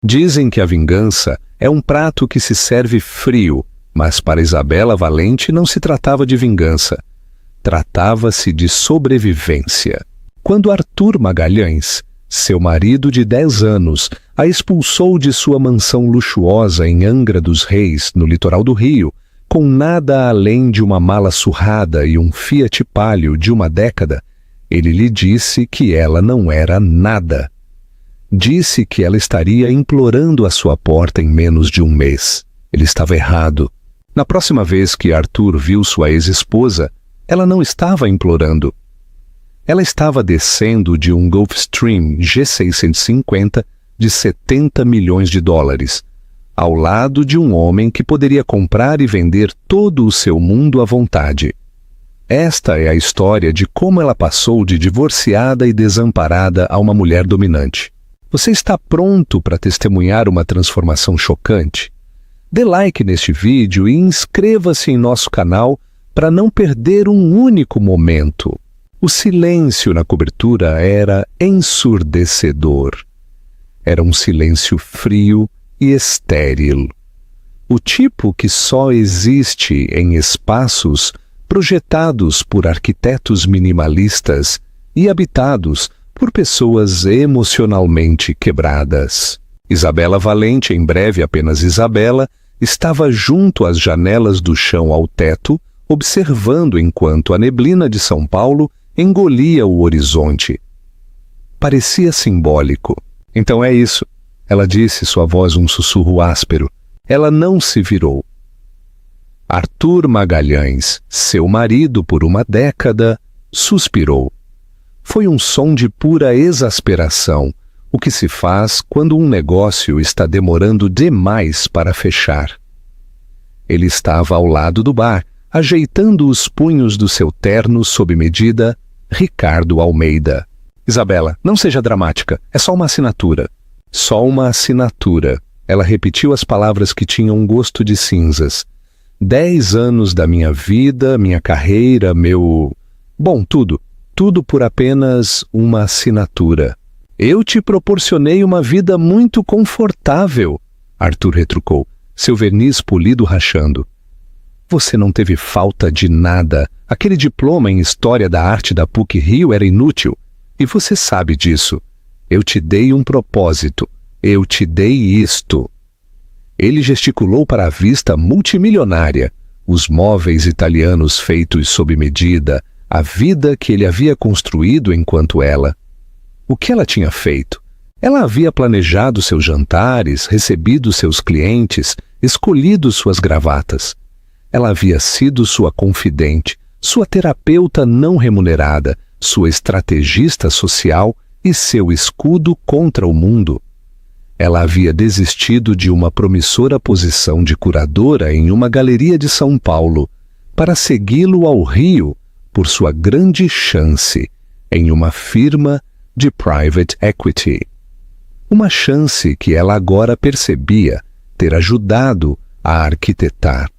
Dizem que a vingança é um prato que se serve frio, mas para Isabela Valente não se tratava de vingança. Tratava-se de sobrevivência. Quando Arthur Magalhães, seu marido de 10 anos, a expulsou de sua mansão luxuosa em Angra dos Reis, no litoral do Rio, com nada além de uma mala surrada e um Fiat Palio de uma década, ele lhe disse que ela não era nada. Disse que ela estaria implorando a sua porta em menos de um mês. Ele estava errado. Na próxima vez que Arthur viu sua ex-esposa, ela não estava implorando. Ela estava descendo de um Gulfstream G650 de 70 milhões de dólares, ao lado de um homem que poderia comprar e vender todo o seu mundo à vontade. Esta é a história de como ela passou de divorciada e desamparada a uma mulher dominante. Você está pronto para testemunhar uma transformação chocante? Dê like neste vídeo e inscreva-se em nosso canal para não perder um único momento. O silêncio na cobertura era ensurdecedor. Era um silêncio frio e estéril. O tipo que só existe em espaços projetados por arquitetos minimalistas e habitados por pessoas emocionalmente quebradas. Isabela Valente, em breve apenas Isabela, estava junto às janelas do chão ao teto, observando enquanto a neblina de São Paulo engolia o horizonte. Parecia simbólico. Então é isso, ela disse, sua voz um sussurro áspero. Ela não se virou. Arthur Magalhães, seu marido por uma década, suspirou. Foi um som de pura exasperação, o que se faz quando um negócio está demorando demais para fechar. Ele estava ao lado do bar, ajeitando os punhos do seu terno sob medida, Ricardo Almeida. Isabela, não seja dramática, é só uma assinatura. Só uma assinatura. Ela repetiu as palavras que tinham um gosto de cinzas. 10 anos da minha vida, minha carreira, meu... Bom, tudo por apenas uma assinatura. Eu te proporcionei uma vida muito confortável, Arthur retrucou, seu verniz polido rachando. Você não teve falta de nada. Aquele diploma em História da Arte da PUC-Rio era inútil. E você sabe disso. Eu te dei um propósito. Eu te dei isto. Ele gesticulou para a vista multimilionária, os móveis italianos feitos sob medida, a vida que ele havia construído enquanto ela. O que ela tinha feito? Ela havia planejado seus jantares, recebido seus clientes, escolhido suas gravatas. Ela havia sido sua confidente, sua terapeuta não remunerada, sua estrategista social e seu escudo contra o mundo. Ela havia desistido de uma promissora posição de curadora em uma galeria de São Paulo para segui-lo ao Rio por sua grande chance em uma firma de private equity. Uma chance que ela agora percebia ter ajudado a arquitetar.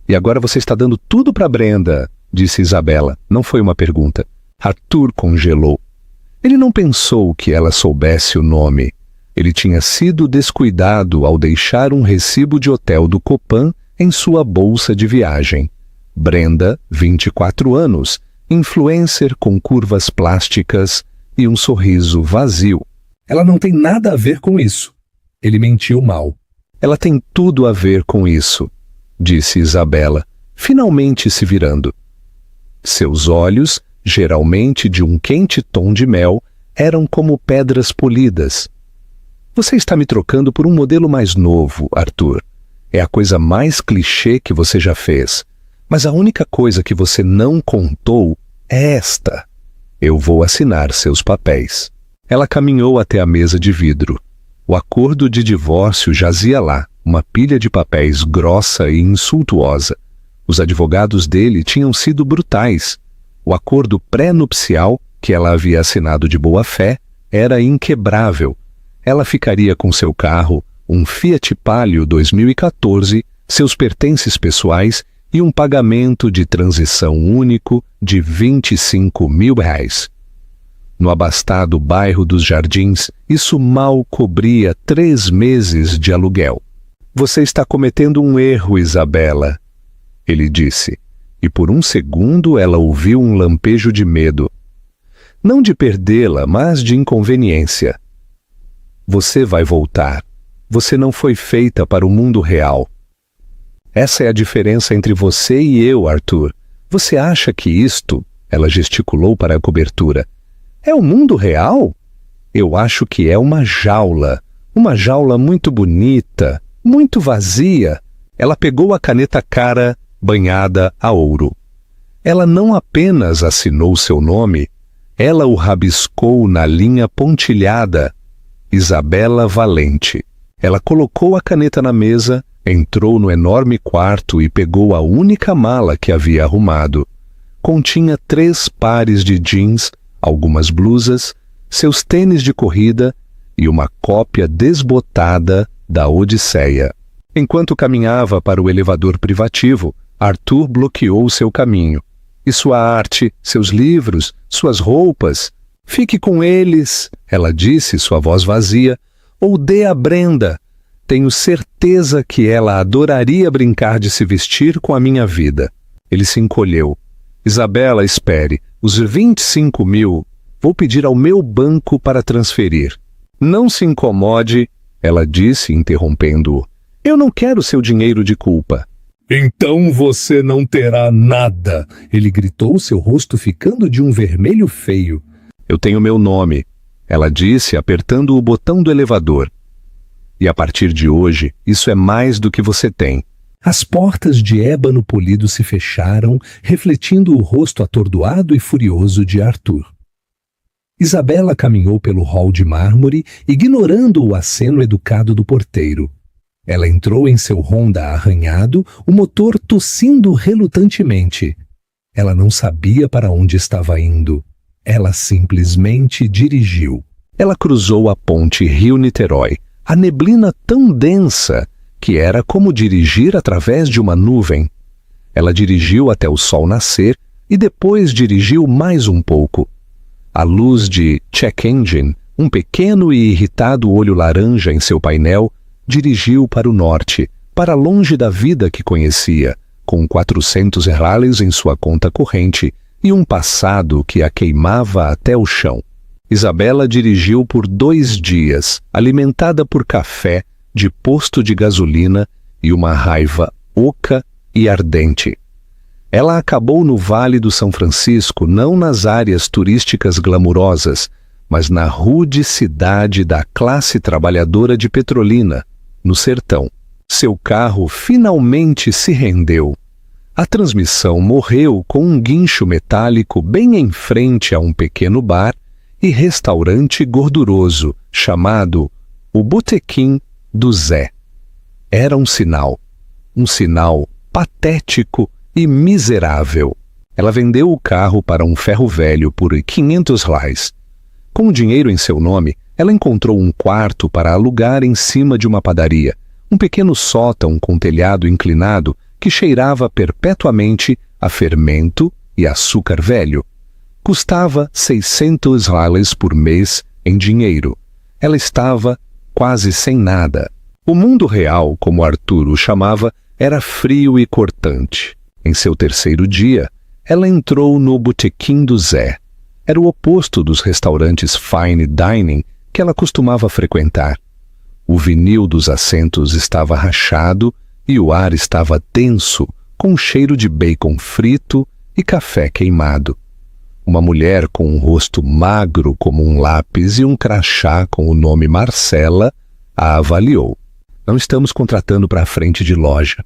E agora você está dando tudo para Brenda, disse Isabela. Não foi uma pergunta. Arthur congelou. Ele não pensou que ela soubesse o nome. Ele tinha sido descuidado ao deixar um recibo de hotel do Copan em sua bolsa de viagem. Brenda, 24 anos, influencer com curvas plásticas e um sorriso vazio. Ela não tem nada a ver com isso. Ele mentiu mal. Ela tem tudo a ver com isso, disse Isabela, finalmente se virando. Seus olhos, geralmente de um quente tom de mel, eram como pedras polidas. Você está me trocando por um modelo mais novo, Arthur. É a coisa mais clichê que você já fez. Mas a única coisa que você não contou é esta. Eu vou assinar seus papéis. Ela caminhou até a mesa de vidro. O acordo de divórcio jazia lá, uma pilha de papéis grossa e insultuosa. Os advogados dele tinham sido brutais. O acordo pré-nupcial, que ela havia assinado de boa fé, era inquebrável. Ela ficaria com seu carro, um Fiat Palio 2014, seus pertences pessoais e um pagamento de transição único de R$ 25 mil. No abastado bairro dos Jardins, isso mal cobria 3 meses de aluguel. Você está cometendo um erro, Isabela, ele disse, e por um segundo ela ouviu um lampejo de medo. Não de perdê-la, mas de inconveniência. Você vai voltar. Você não foi feita para o mundo real. Essa é a diferença entre você e eu, Arthur. Você acha que isto, ela gesticulou para a cobertura, é o mundo real? Eu acho que é uma jaula muito bonita, muito vazia. Ela pegou a caneta cara banhada a ouro. Ela não apenas assinou seu nome, ela o rabiscou na linha pontilhada, Isabela Valente. Ela colocou a caneta na mesa, entrou no enorme quarto e pegou a única mala que havia arrumado. Continha 3 pares de jeans, algumas blusas, seus tênis de corrida e uma cópia desbotada da Odisseia. Enquanto caminhava para o elevador privativo, Arthur bloqueou seu caminho. E sua arte, seus livros, suas roupas? Fique com eles, ela disse, sua voz vazia, ou dê a Brenda. Tenho certeza que ela adoraria brincar de se vestir com a minha vida. Ele se encolheu. Isabela, espere. Os 25 mil vou pedir ao meu banco para transferir. Não se incomode, ela disse, interrompendo-o. Eu não quero seu dinheiro de culpa. Então você não terá nada, ele gritou, seu rosto ficando de um vermelho feio. Eu tenho meu nome, ela disse, apertando o botão do elevador. E a partir de hoje, isso é mais do que você tem. As portas de ébano polido se fecharam, refletindo o rosto atordoado e furioso de Arthur. Isabela caminhou pelo hall de mármore, ignorando o aceno educado do porteiro. Ela entrou em seu Honda arranhado, o motor tossindo relutantemente. Ela não sabia para onde estava indo. Ela simplesmente dirigiu. Ela cruzou a ponte Rio-Niterói, a neblina tão densa que era como dirigir através de uma nuvem. Ela dirigiu até o sol nascer e depois dirigiu mais um pouco. A luz de check engine, um pequeno e irritado olho laranja em seu painel, dirigiu para o norte, para longe da vida que conhecia, com 400 reais em sua conta corrente e um passado que a queimava até o chão. Isabela dirigiu por 2 dias, alimentada por café, de posto de gasolina e uma raiva oca e ardente. Ela acabou no Vale do São Francisco, não nas áreas turísticas glamurosas, mas na rude cidade da classe trabalhadora de Petrolina, no sertão. Seu carro finalmente se rendeu. A transmissão morreu com um guincho metálico bem em frente a um pequeno bar e restaurante gorduroso, chamado o Botequim do Zé. Era um sinal patético e miserável. Ela vendeu o carro para um ferro velho por 500 reais. Com o dinheiro em seu nome, ela encontrou um quarto para alugar em cima de uma padaria, um pequeno sótão com telhado inclinado que cheirava perpetuamente a fermento e açúcar velho. Custava 600 reais por mês em dinheiro. Ela estava quase sem nada. O mundo real, como Arthur o chamava, era frio e cortante. Em seu 3º dia, ela entrou no Botequim do Zé. Era o oposto dos restaurantes fine dining que ela costumava frequentar. O vinil dos assentos estava rachado e o ar estava denso, com cheiro de bacon frito e café queimado. Uma mulher com um rosto magro como um lápis e um crachá com o nome Marcela a avaliou. Não estamos contratando para a frente de loja.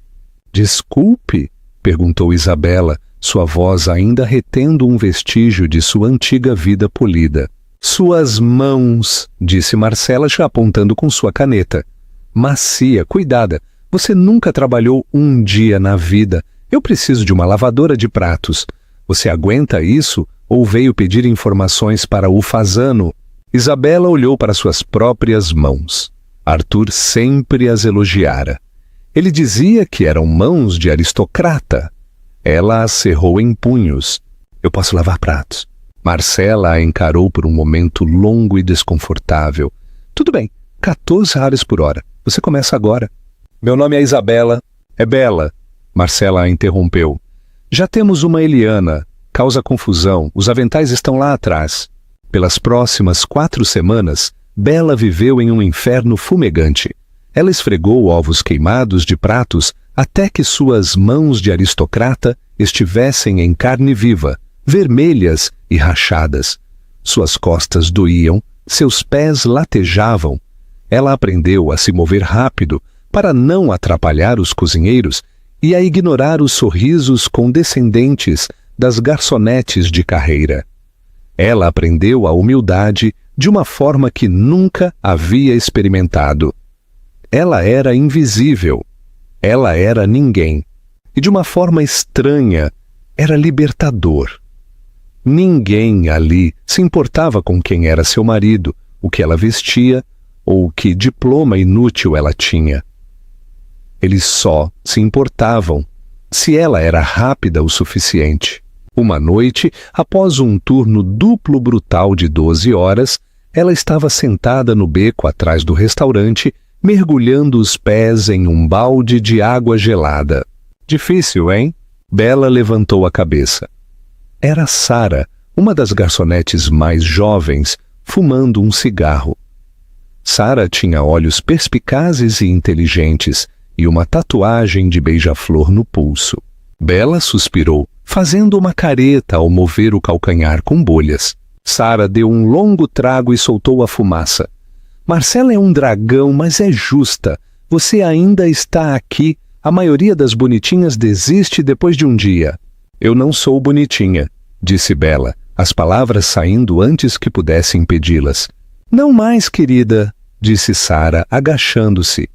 Desculpe, perguntou Isabela, sua voz ainda retendo um vestígio de sua antiga vida polida. Suas mãos, disse Marcela já apontando com sua caneta. Macia, cuidada. Você nunca trabalhou um dia na vida. Eu preciso de uma lavadora de pratos. Você aguenta isso ou veio pedir informações para o Fazano? Isabela olhou para suas próprias mãos. Arthur sempre as elogiara. Ele dizia que eram mãos de aristocrata. Ela as cerrou em punhos. Eu posso lavar pratos. Marcela a encarou por um momento longo e desconfortável. Tudo bem, 14 ares por hora. Você começa agora. Meu nome é Isabela. É Bela. Marcela a interrompeu. Já temos uma Eliana. Causa confusão. Os aventais estão lá atrás. Pelas próximas 4 semanas, Bela viveu em um inferno fumegante. Ela esfregou ovos queimados de pratos até que suas mãos de aristocrata estivessem em carne viva, vermelhas e rachadas. Suas costas doíam, seus pés latejavam. Ela aprendeu a se mover rápido para não atrapalhar os cozinheiros e a ignorar os sorrisos condescendentes das garçonetes de carreira. Ela aprendeu a humildade de uma forma que nunca havia experimentado. Ela era invisível. Ela era ninguém. E de uma forma estranha, era libertador. Ninguém ali se importava com quem era seu marido, o que ela vestia ou que diploma inútil ela tinha. Eles só se importavam se ela era rápida o suficiente. Uma noite, após um turno duplo brutal de 12 horas, ela estava sentada no beco atrás do restaurante, mergulhando os pés em um balde de água gelada. Difícil, hein? Bela levantou a cabeça. Era Sara, uma das garçonetes mais jovens, fumando um cigarro. Sara tinha olhos perspicazes e inteligentes e uma tatuagem de beija-flor no pulso. Bela suspirou, fazendo uma careta ao mover o calcanhar com bolhas. Sara deu um longo trago e soltou a fumaça. Marcela é um dragão, mas é justa. Você ainda está aqui. A maioria das bonitinhas desiste depois de um dia. Eu não sou bonitinha, disse Bela, as palavras saindo antes que pudesse impedi-las. Não mais, querida, disse Sara, agachando-se.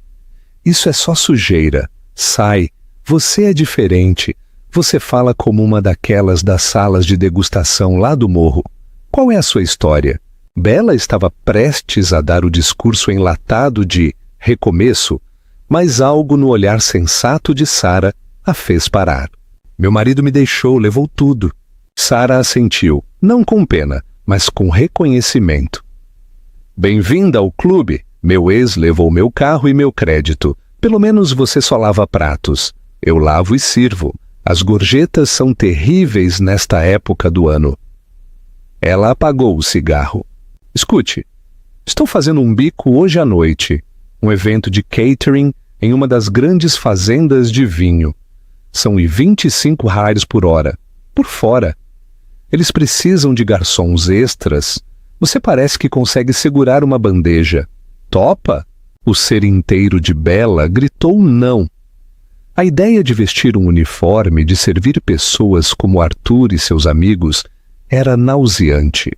Isso é só sujeira. Sai. Você é diferente. Você fala como uma daquelas das salas de degustação lá do morro. Qual é a sua história? Bela estava prestes a dar o discurso enlatado de recomeço, mas algo no olhar sensato de Sara a fez parar. Meu marido me deixou, levou tudo. Sara assentiu, não com pena, mas com reconhecimento. Bem-vinda ao clube. Meu ex levou meu carro e meu crédito. Pelo menos você só lava pratos. Eu lavo e sirvo. As gorjetas são terríveis nesta época do ano. Ela apagou o cigarro. Escute, estou fazendo um bico hoje à noite. Um evento de catering em uma das grandes fazendas de vinho. São 25 reais por hora. Por fora. Eles precisam de garçons extras. Você parece que consegue segurar uma bandeja. Topa? O ser inteiro de Bela gritou não. A ideia de vestir um uniforme, de servir pessoas como Arthur e seus amigos, era nauseante.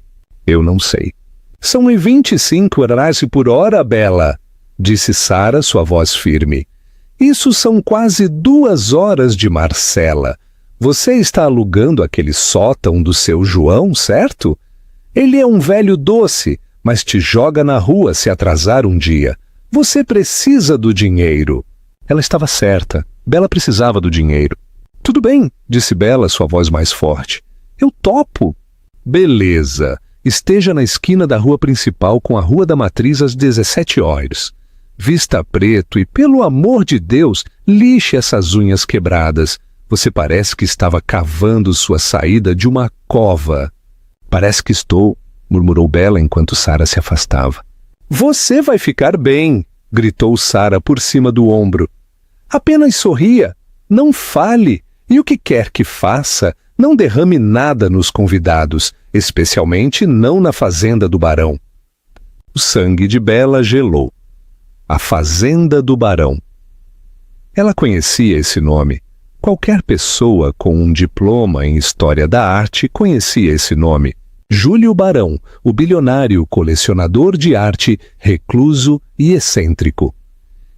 Eu não sei. São 25 reais por hora, Bela, disse Sara, sua voz firme. Isso são quase 2 horas de Marcela. Você está alugando aquele sótão do seu João, certo? Ele é um velho doce, mas te joga na rua se atrasar um dia. Você precisa do dinheiro. Ela estava certa. Bela precisava do dinheiro. Tudo bem, disse Bela, sua voz mais forte. Eu topo. Beleza. Esteja na esquina da rua principal com a Rua da Matriz às 17 horas. Vista preto e, pelo amor de Deus, lixe essas unhas quebradas. Você parece que estava cavando sua saída de uma cova. Parece que estou, murmurou Bela enquanto Sara se afastava. Você vai ficar bem, gritou Sara por cima do ombro. Apenas sorria, não fale, e o que quer que faça, não derrame nada nos convidados, especialmente não na fazenda do barão. O sangue de Bela gelou. A fazenda do barão. Ela conhecia esse nome. Qualquer pessoa com um diploma em História da Arte conhecia esse nome. Júlio Barão, o bilionário colecionador de arte, recluso e excêntrico.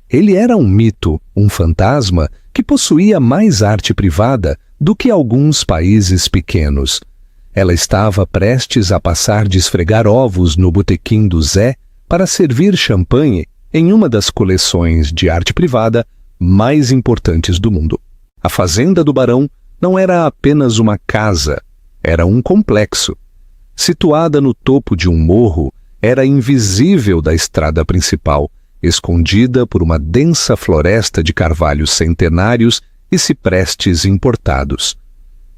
Ele era um mito, um fantasma que possuía mais arte privada do que alguns países pequenos. Ela estava prestes a passar de esfregar ovos no botequim do Zé para servir champanhe em uma das coleções de arte privada mais importantes do mundo. A fazenda do barão não era apenas uma casa, era um complexo. Situada no topo de um morro, era invisível da estrada principal, escondida por uma densa floresta de carvalhos centenários e ciprestes importados.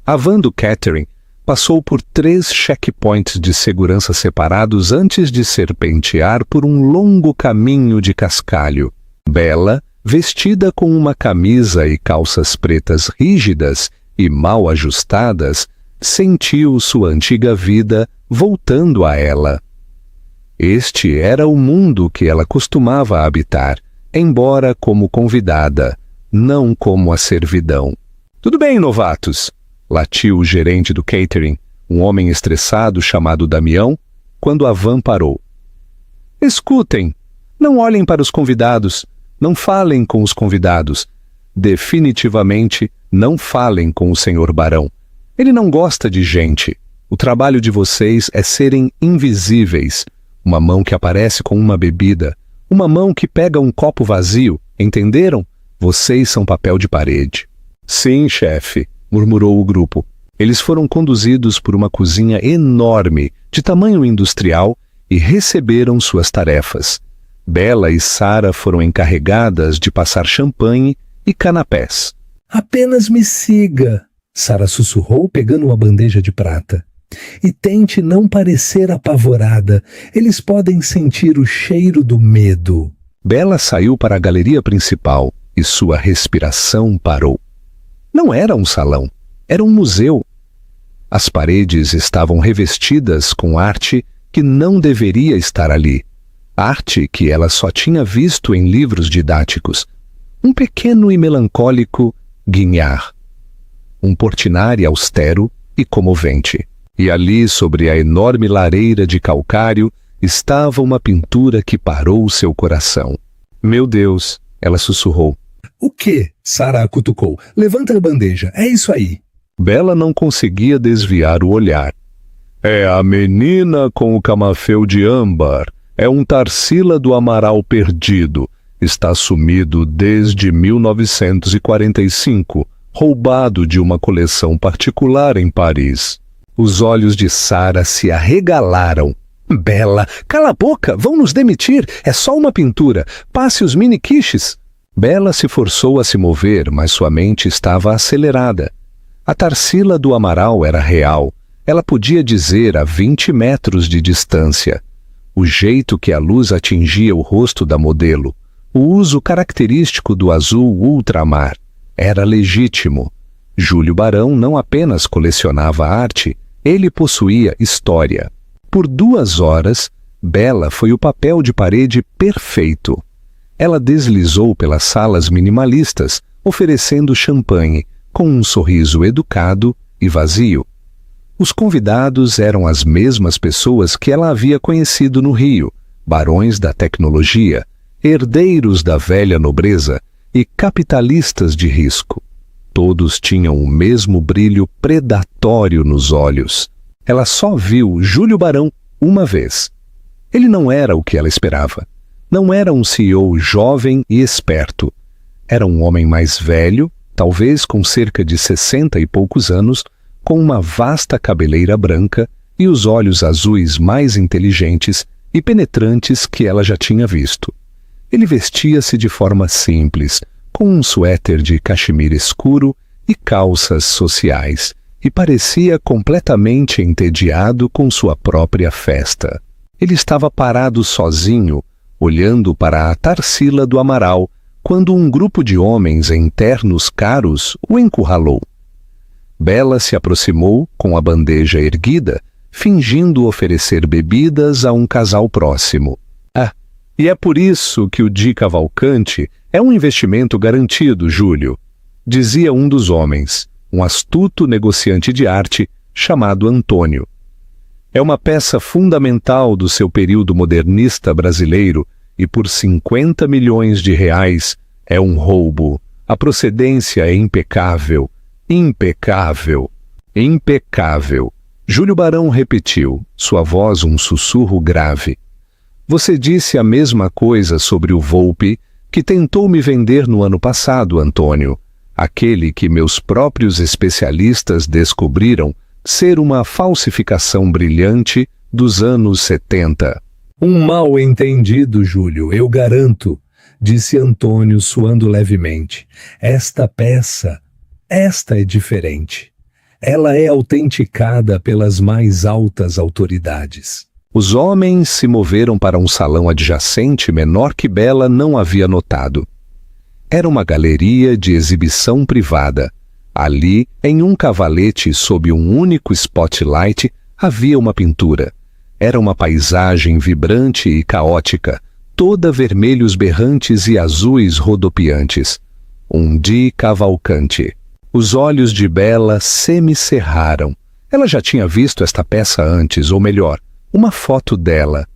A van do Catherine passou por 3 checkpoints de segurança separados antes de serpentear por um longo caminho de cascalho. Bela, vestida com uma camisa e calças pretas rígidas e mal ajustadas, sentiu sua antiga vida voltando a ela. Este era o mundo que ela costumava habitar, embora como convidada, não como a servidão. "Tudo bem, novatos?" latiu o gerente do catering, um homem estressado chamado Damião, quando a van parou. "Escutem, não olhem para os convidados, não falem com os convidados. Definitivamente não falem com o senhor Barão. Ele não gosta de gente. O trabalho de vocês é serem invisíveis. Uma mão que aparece com uma bebida, uma mão que pega um copo vazio, entenderam? Vocês são papel de parede." "Sim, chefe", murmurou o grupo. Eles foram conduzidos por uma cozinha enorme, de tamanho industrial, e receberam suas tarefas. Bela e Sara foram encarregadas de passar champanhe e canapés. "Apenas me siga", Sara sussurrou, pegando uma bandeja de prata. "E tente não parecer apavorada. Eles podem sentir o cheiro do medo." Bela saiu para a galeria principal e sua respiração parou. Não era um salão, era um museu. As paredes estavam revestidas com arte que não deveria estar ali. Arte que ela só tinha visto em livros didáticos. Um pequeno e melancólico Guignard. Um Portinari austero e comovente. E ali, sobre a enorme lareira de calcário, estava uma pintura que parou seu coração. "Meu Deus", ela sussurrou. "O quê?" Sara a cutucou. "Levanta a bandeja, é isso aí." Bela não conseguia desviar o olhar. "É a menina com o camafeu de âmbar. É um Tarsila do Amaral perdido. Está sumido desde 1945, roubado de uma coleção particular em Paris." Os olhos de Sara se arregalaram. "Bela, cala a boca, vão nos demitir. É só uma pintura. Passe os mini-quiches." Bela se forçou a se mover, mas sua mente estava acelerada. A Tarsila do Amaral era real. Ela podia dizer a 20 metros de distância. O jeito que a luz atingia o rosto da modelo, o uso característico do azul ultramar, era legítimo. Júlio Barão não apenas colecionava arte, ele possuía história. Por 2 horas, Bela foi o papel de parede perfeito. Ela deslizou pelas salas minimalistas, oferecendo champanhe, com um sorriso educado e vazio. Os convidados eram as mesmas pessoas que ela havia conhecido no Rio, barões da tecnologia, herdeiros da velha nobreza e capitalistas de risco. Todos tinham o mesmo brilho predatório nos olhos. Ela só viu Júlio Barão uma vez. Ele não era o que ela esperava. Não era um CEO jovem e esperto. Era um homem mais velho, talvez com cerca de 60 e poucos anos, com uma vasta cabeleira branca e os olhos azuis mais inteligentes e penetrantes que ela já tinha visto. Ele vestia-se de forma simples, com um suéter de cachemir escuro e calças sociais, e parecia completamente entediado com sua própria festa. Ele estava parado sozinho, olhando para a Tarsila do Amaral, quando um grupo de homens em ternos caros o encurralou. Bela se aproximou com a bandeja erguida, fingindo oferecer bebidas a um casal próximo. "Ah, e é por isso que o Di Cavalcante é um investimento garantido, Júlio", dizia um dos homens, um astuto negociante de arte chamado Antônio. "É uma peça fundamental do seu período modernista brasileiro e por 50 milhões de reais é um roubo. A procedência é impecável. Impecável. Impecável." Júlio Barão repetiu, sua voz um sussurro grave. "Você disse a mesma coisa sobre o Volpe que tentou me vender no ano passado, Antônio. Aquele que meus próprios especialistas descobriram ser uma falsificação brilhante dos anos 70. Um mal entendido, Júlio, eu garanto, disse Antônio suando levemente. Esta é diferente. Ela é autenticada pelas mais altas autoridades. Os homens se moveram para um salão adjacente menor que Bela não havia notado. Era uma galeria de exibição privada. Ali, em um cavalete sob um único spotlight, havia uma pintura. Era uma paisagem vibrante e caótica, toda vermelhos berrantes e azuis rodopiantes. Um dia Cavalcante. Os olhos de Bela semicerraram. Ela já tinha visto esta peça antes, ou melhor, uma foto dela.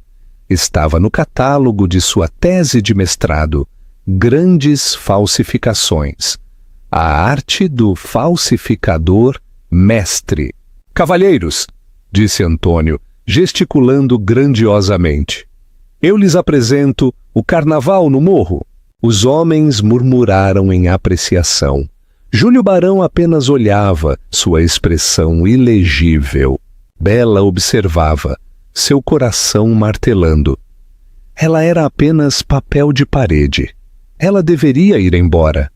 Estava no catálogo de sua tese de mestrado, Grandes Falsificações. A arte do falsificador mestre. Cavalheiros, disse Antônio, gesticulando grandiosamente. Eu lhes apresento o Carnaval no Morro. Os homens murmuraram em apreciação. Júlio Barão apenas olhava, sua expressão ilegível. Bela observava, seu coração martelando. Ela era apenas papel de parede. Ela deveria ir embora.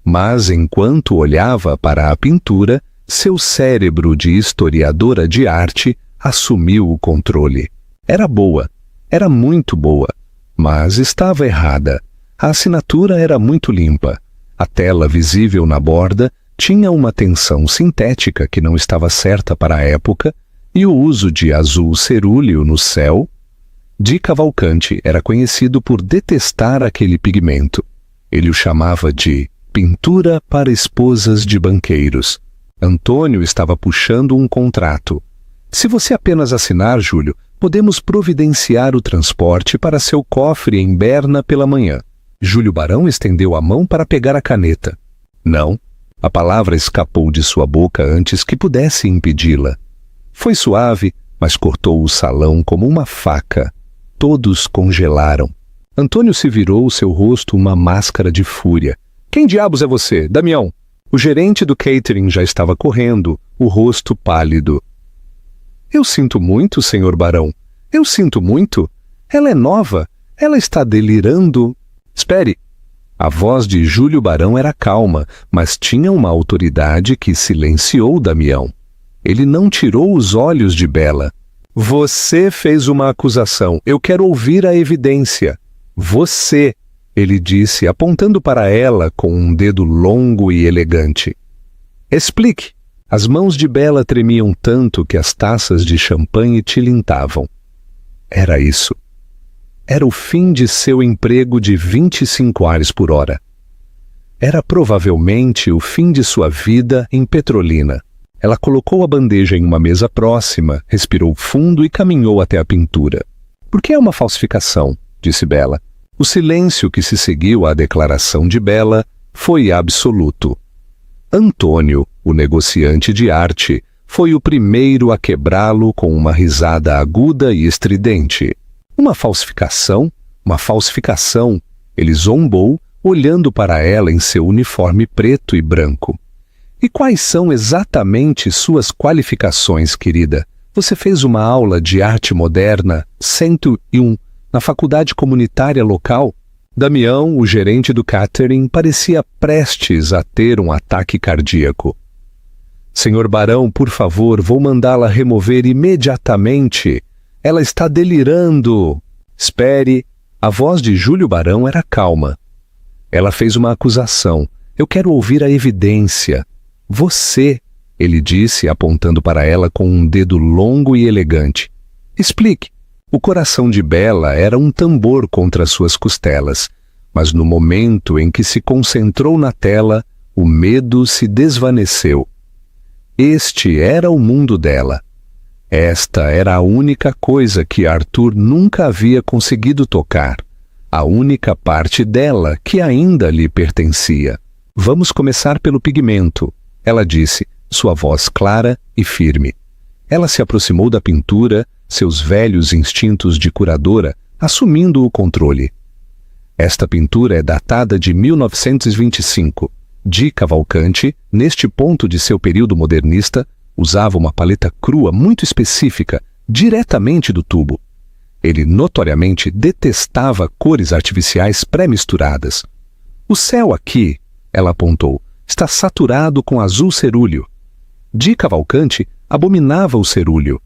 Mas, enquanto olhava para a pintura, seu cérebro de historiadora de arte assumiu o controle. Era boa, era muito boa, mas estava errada. A assinatura era muito limpa. A tela visível na borda tinha uma tensão sintética que não estava certa para a época, e o uso de azul cerúleo no céu. Di Cavalcante era conhecido por detestar aquele pigmento. Ele o chamava de pintura para esposas de banqueiros. Antônio estava puxando um contrato. Se você apenas assinar, Júlio, podemos providenciar o transporte para seu cofre em Berna pela manhã. Júlio Barão estendeu a mão para pegar a caneta. Não. A palavra escapou de sua boca antes que pudesse impedi-la. Foi suave, mas cortou o salão como uma faca. Todos congelaram. Antônio se virou, seu rosto uma máscara de fúria. Quem diabos é você, Damião? O gerente do catering já estava correndo, o rosto pálido. Eu sinto muito, senhor Barão. Eu sinto muito. Ela é nova. Ela está delirando. Espere. A voz de Júlio Barão era calma, mas tinha uma autoridade que silenciou Damião. Ele não tirou os olhos de Bela. Você fez uma acusação. Eu quero ouvir a evidência. Você, ele disse, apontando para ela com um dedo longo e elegante. Explique. As mãos de Bela tremiam tanto que as taças de champanhe tilintavam. Era isso. Era o fim de seu emprego de 25 ares por hora. Era provavelmente o fim de sua vida em Petrolina. Ela colocou a bandeja em uma mesa próxima, respirou fundo e caminhou até a pintura. Por que é uma falsificação? Disse Bela. O silêncio que se seguiu à declaração de Bela foi absoluto. Antônio, o negociante de arte, foi o primeiro a quebrá-lo com uma risada aguda e estridente. Uma falsificação? Uma falsificação! Ele zombou, olhando para ela em seu uniforme preto e branco. E quais são exatamente suas qualificações, querida? Você fez uma aula de arte moderna 101 na faculdade comunitária local? Damião, o gerente do catering, parecia prestes a ter um ataque cardíaco. Senhor Barão, por favor, vou mandá-la remover imediatamente. Ela está delirando. Espere. A voz de Júlio Barão era calma. Ela fez uma acusação. Eu quero ouvir a evidência. Você, ele disse, apontando para ela com um dedo longo e elegante. Explique. O coração de Bela era um tambor contra suas costelas, mas no momento em que se concentrou na tela, o medo se desvaneceu. Este era o mundo dela. Esta era a única coisa que Arthur nunca havia conseguido tocar, a única parte dela que ainda lhe pertencia. Vamos começar pelo pigmento, ela disse, sua voz clara e firme. Ela se aproximou da pintura, seus velhos instintos de curadora assumindo o controle. Esta pintura é datada de 1925. Di Cavalcante, neste ponto de seu período modernista, Usava uma paleta crua muito específica, diretamente do tubo. Ele notoriamente detestava cores artificiais pré-misturadas. O céu aqui, ela apontou, está saturado com azul cerúleo. Di Cavalcanti abominava o cerúleo.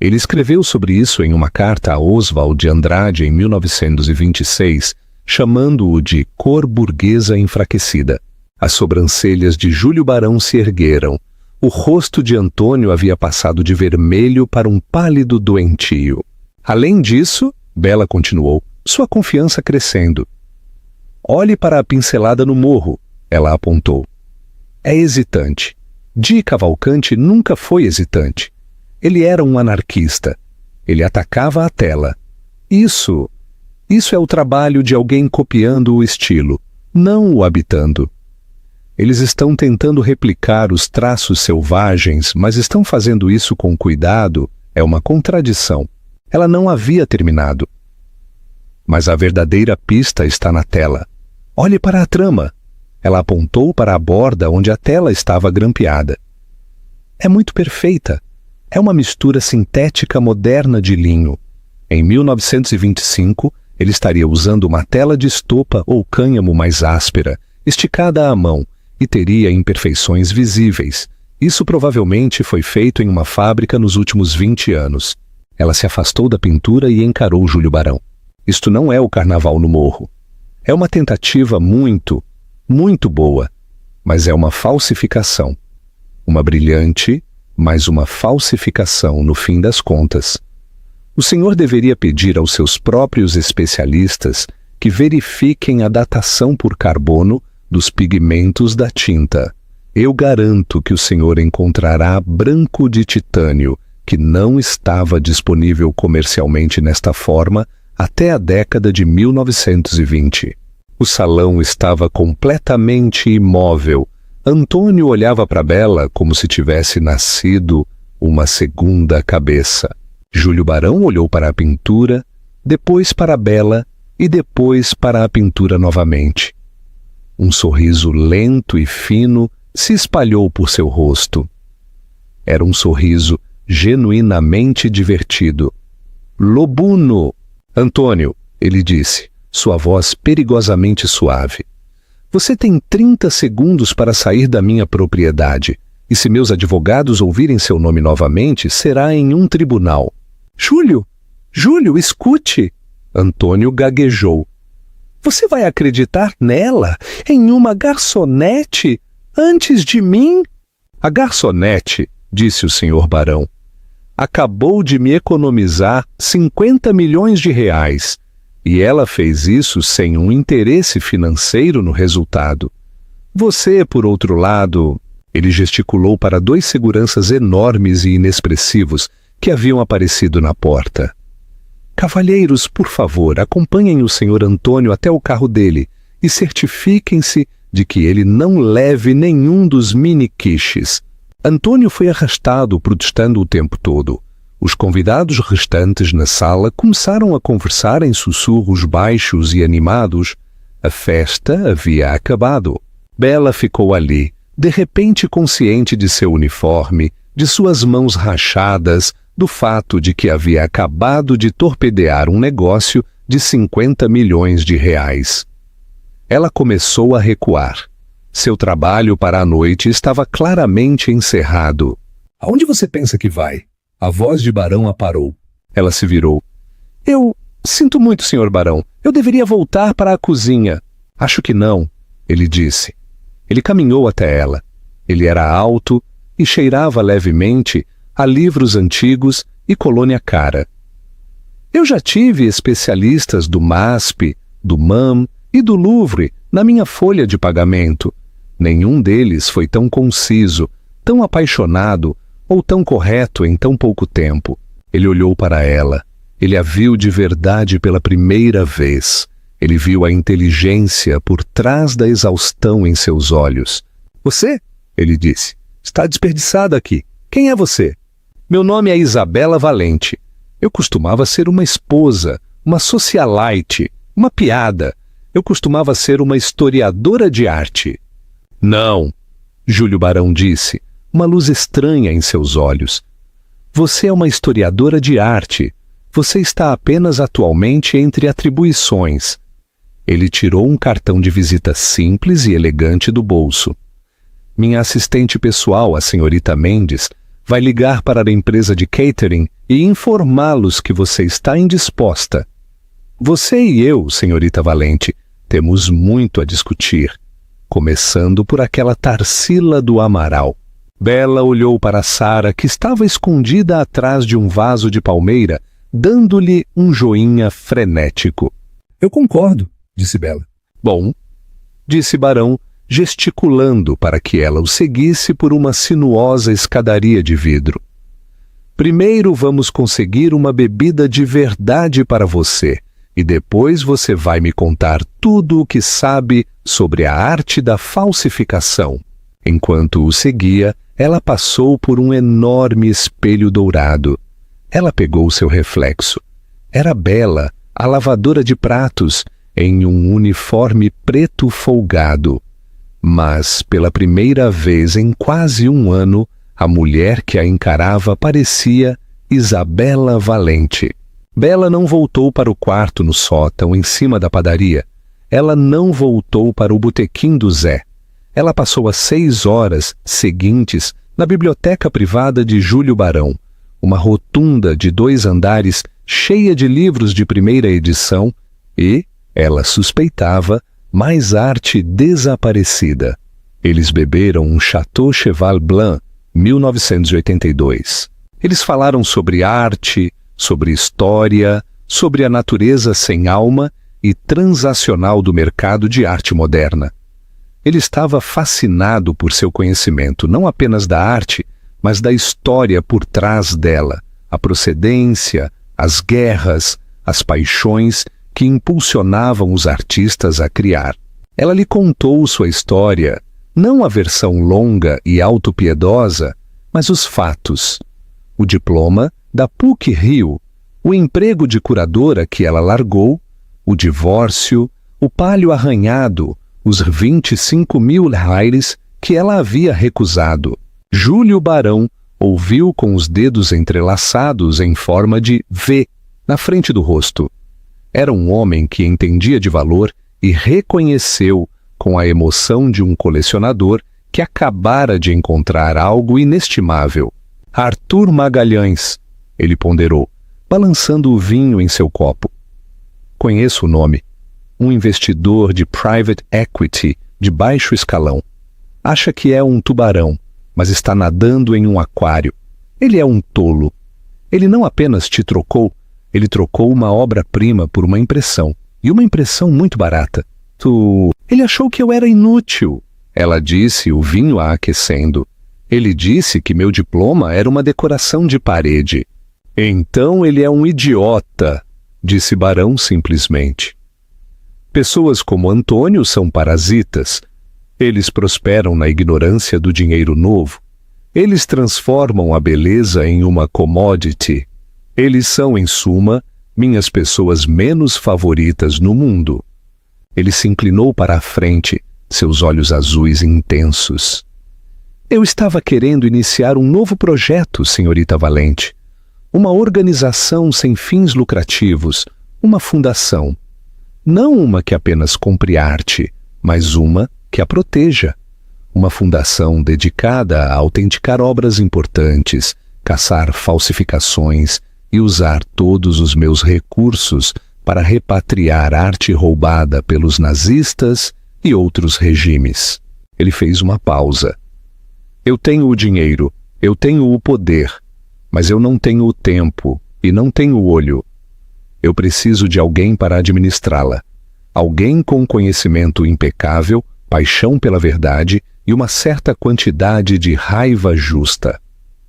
Ele escreveu sobre isso em uma carta a Oswald de Andrade em 1926, chamando-o de cor burguesa enfraquecida. As sobrancelhas de Júlio Barão se ergueram. O rosto de Antônio havia passado de vermelho para um pálido doentio. Além disso, Bela continuou, sua confiança crescendo. Olhe para a pincelada no morro, ela apontou. É hesitante. Di Cavalcanti nunca foi hesitante. Ele era um anarquista. Ele atacava a tela. Isso é o trabalho de alguém copiando o estilo, não o habitando. Eles estão tentando replicar os traços selvagens, mas estão fazendo isso com cuidado. É uma contradição. Ela não havia terminado. Mas a verdadeira pista está na tela. Olhe para a trama. Ela apontou para a borda onde a tela estava grampeada. É muito perfeita. É uma mistura sintética moderna de linho. Em 1925, ele estaria usando uma tela de estopa ou cânhamo mais áspera, esticada à mão, e teria imperfeições visíveis. Isso provavelmente foi feito em uma fábrica nos últimos 20 anos. Ela se afastou da pintura e encarou Júlio Barão. Isto não é o Carnaval no Morro. É uma tentativa muito boa, mas é uma falsificação. Uma brilhante, mas uma falsificação no fim das contas. O senhor deveria pedir aos seus próprios especialistas que verifiquem a datação por carbono dos pigmentos da tinta. Eu garanto que o senhor encontrará branco de titânio, que não estava disponível comercialmente nesta forma até a década de 1920. O salão estava completamente imóvel. Antônio olhava para Bela como se tivesse nascido uma segunda cabeça. Júlio Barão olhou para a pintura, depois para Bela e depois para a pintura novamente. Um sorriso lento e fino se espalhou por seu rosto. Era um sorriso genuinamente divertido. Lobuno! Antônio, ele disse, sua voz perigosamente suave. Você tem 30 segundos para sair da minha propriedade, e se meus advogados ouvirem seu nome novamente, será em um tribunal. Júlio, escute! Antônio gaguejou. Você vai acreditar nela, em uma garçonete, antes de mim? A garçonete, disse o senhor Barão, acabou de me economizar 50 milhões de reais. E ela fez isso sem um interesse financeiro no resultado. Você, por outro lado, ele gesticulou para 2 seguranças enormes e inexpressivos que haviam aparecido na porta. Cavalheiros, por favor, acompanhem o senhor Antônio até o carro dele e certifiquem-se de que ele não leve nenhum dos mini-quiches. Antônio foi arrastado, protestando o tempo todo. Os convidados restantes na sala começaram a conversar em sussurros baixos e animados. A festa havia acabado. Bela ficou ali, de repente consciente de seu uniforme, de suas mãos rachadas, do fato de que havia acabado de torpedear um negócio de 50 milhões de reais. Ela começou a recuar. Seu trabalho para a noite estava claramente encerrado. Aonde você pensa que vai? A voz de Barão a parou. Ela se virou. Eu sinto muito, senhor Barão. Eu deveria voltar para a cozinha. Acho que não, ele disse. Ele caminhou até ela. Ele era alto e cheirava levemente a livros antigos e colônia cara. Eu já tive especialistas do MASP, do MAM e do Louvre na minha folha de pagamento. Nenhum deles foi tão conciso, tão apaixonado ou tão correto em tão pouco tempo. Ele olhou para ela. Ele a viu de verdade pela primeira vez. Ele viu a inteligência por trás da exaustão em seus olhos. Você, ele disse, está desperdiçada aqui. Quem é você? Meu nome é Isabela Valente. Eu costumava ser uma esposa, uma socialite, uma piada. Eu costumava ser uma historiadora de arte. Não, Júlio Barão disse. uma luz estranha em seus olhos. Você é uma historiadora de arte. Você está apenas atualmente entre atribuições. Ele tirou um cartão de visita simples e elegante do bolso. Minha assistente pessoal, a senhorita Mendes, vai ligar para a empresa de catering e informá-los que você está indisposta. Você e eu, senhorita Valente, temos muito a discutir, começando por aquela Tarsila do Amaral. Bela olhou para Sara, que estava escondida atrás de um vaso de palmeira, dando-lhe um joinha frenético. Eu concordo, disse Bela. Bom, disse Barão, gesticulando para que ela o seguisse por uma sinuosa escadaria de vidro. Primeiro vamos conseguir uma bebida de verdade para você, e depois você vai me contar tudo o que sabe sobre a arte da falsificação. Enquanto o seguia, ela passou por um enorme espelho dourado. Ela pegou seu reflexo. Era Bela, a lavadora de pratos, em um uniforme preto folgado. Mas, pela primeira vez em quase um ano, a mulher que a encarava parecia Isabela Valente. Bela não voltou para o quarto no sótão, em cima da padaria. Ela não voltou para o botequim do Zé. Ela passou as 6 horas seguintes na biblioteca privada de Júlio Barão, uma rotunda de 2 andares cheia de livros de primeira edição e, ela suspeitava, mais arte desaparecida. Eles beberam um Chateau Cheval Blanc, 1982. Eles falaram sobre arte, sobre história, sobre a natureza sem alma e transacional do mercado de arte moderna. Ele estava fascinado por seu conhecimento, não apenas da arte, mas da história por trás dela, a procedência, as guerras, as paixões que impulsionavam os artistas a criar. Ela lhe contou sua história, não a versão longa e autopiedosa, mas os fatos. O diploma da PUC-Rio, o emprego de curadora que ela largou, o divórcio, o palio arranhado, os 25 mil reais que ela havia recusado. Júlio Barão ouviu com os dedos entrelaçados em forma de V na frente do rosto. Era um homem que entendia de valor e reconheceu com a emoção de um colecionador que acabara de encontrar algo inestimável. Arthur Magalhães, ele ponderou, balançando o vinho em seu copo. Conheço o nome. Um investidor de private equity de baixo escalão. Acha que é um tubarão, mas está nadando em um aquário. Ele é um tolo. Ele não apenas te trocou, ele trocou uma obra-prima por uma impressão, e uma impressão muito barata. Ele achou que eu era inútil. Ela disse, o vinho a aquecendo. Ele disse que meu diploma era uma decoração de parede. Então ele é um idiota, disse Barão simplesmente. Pessoas como Antônio são parasitas. Eles prosperam na ignorância do dinheiro novo. Eles transformam a beleza em uma commodity. Eles são, em suma, minhas pessoas menos favoritas no mundo. Ele se inclinou para a frente, seus olhos azuis intensos. Eu estava querendo iniciar um novo projeto, senhorita Valente. Uma organização sem fins lucrativos, uma fundação. Não uma que apenas compre arte, mas uma que a proteja. Uma fundação dedicada a autenticar obras importantes, caçar falsificações e usar todos os meus recursos para repatriar arte roubada pelos nazistas e outros regimes. Ele fez uma pausa. Eu tenho o dinheiro, eu tenho o poder, mas eu não tenho o tempo e não tenho o olho. Eu preciso de alguém para administrá-la. Alguém com conhecimento impecável, paixão pela verdade e uma certa quantidade de raiva justa.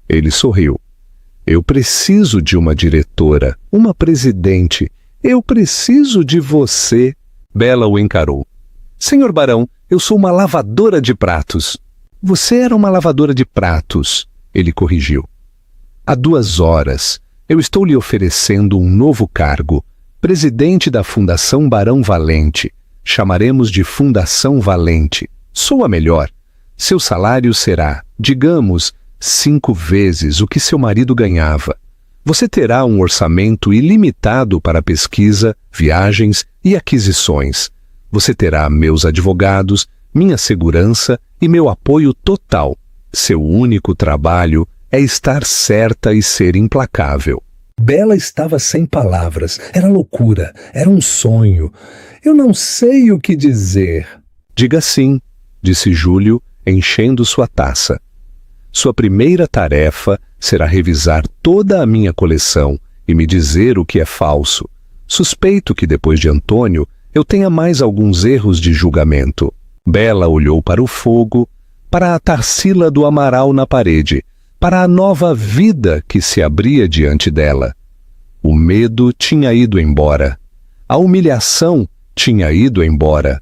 Ele sorriu. Eu preciso de uma diretora, uma presidente. Eu preciso de você. Bela o encarou. Senhor Barão, eu sou uma lavadora de pratos. Você era uma lavadora de pratos, ele corrigiu. Há 2 horas, eu estou lhe oferecendo um novo cargo, presidente da Fundação Barão Valente. Chamaremos de Fundação Valente. Sou a melhor. Seu salário será, digamos, 5 vezes o que seu marido ganhava. Você terá um orçamento ilimitado para pesquisa, viagens e aquisições. Você terá meus advogados, minha segurança e meu apoio total. Seu único trabalho é estar certa e ser implacável. Bela estava sem palavras. Era loucura, era um sonho. Eu não sei o que dizer. Diga sim, disse Júlio, enchendo sua taça. Sua primeira tarefa será revisar toda a minha coleção e me dizer o que é falso. Suspeito que depois de Antônio eu tenha mais alguns erros de julgamento. Bela olhou para o fogo, para a Tarsila do Amaral na parede, para a nova vida que se abria diante dela. O medo tinha ido embora. A humilhação tinha ido embora.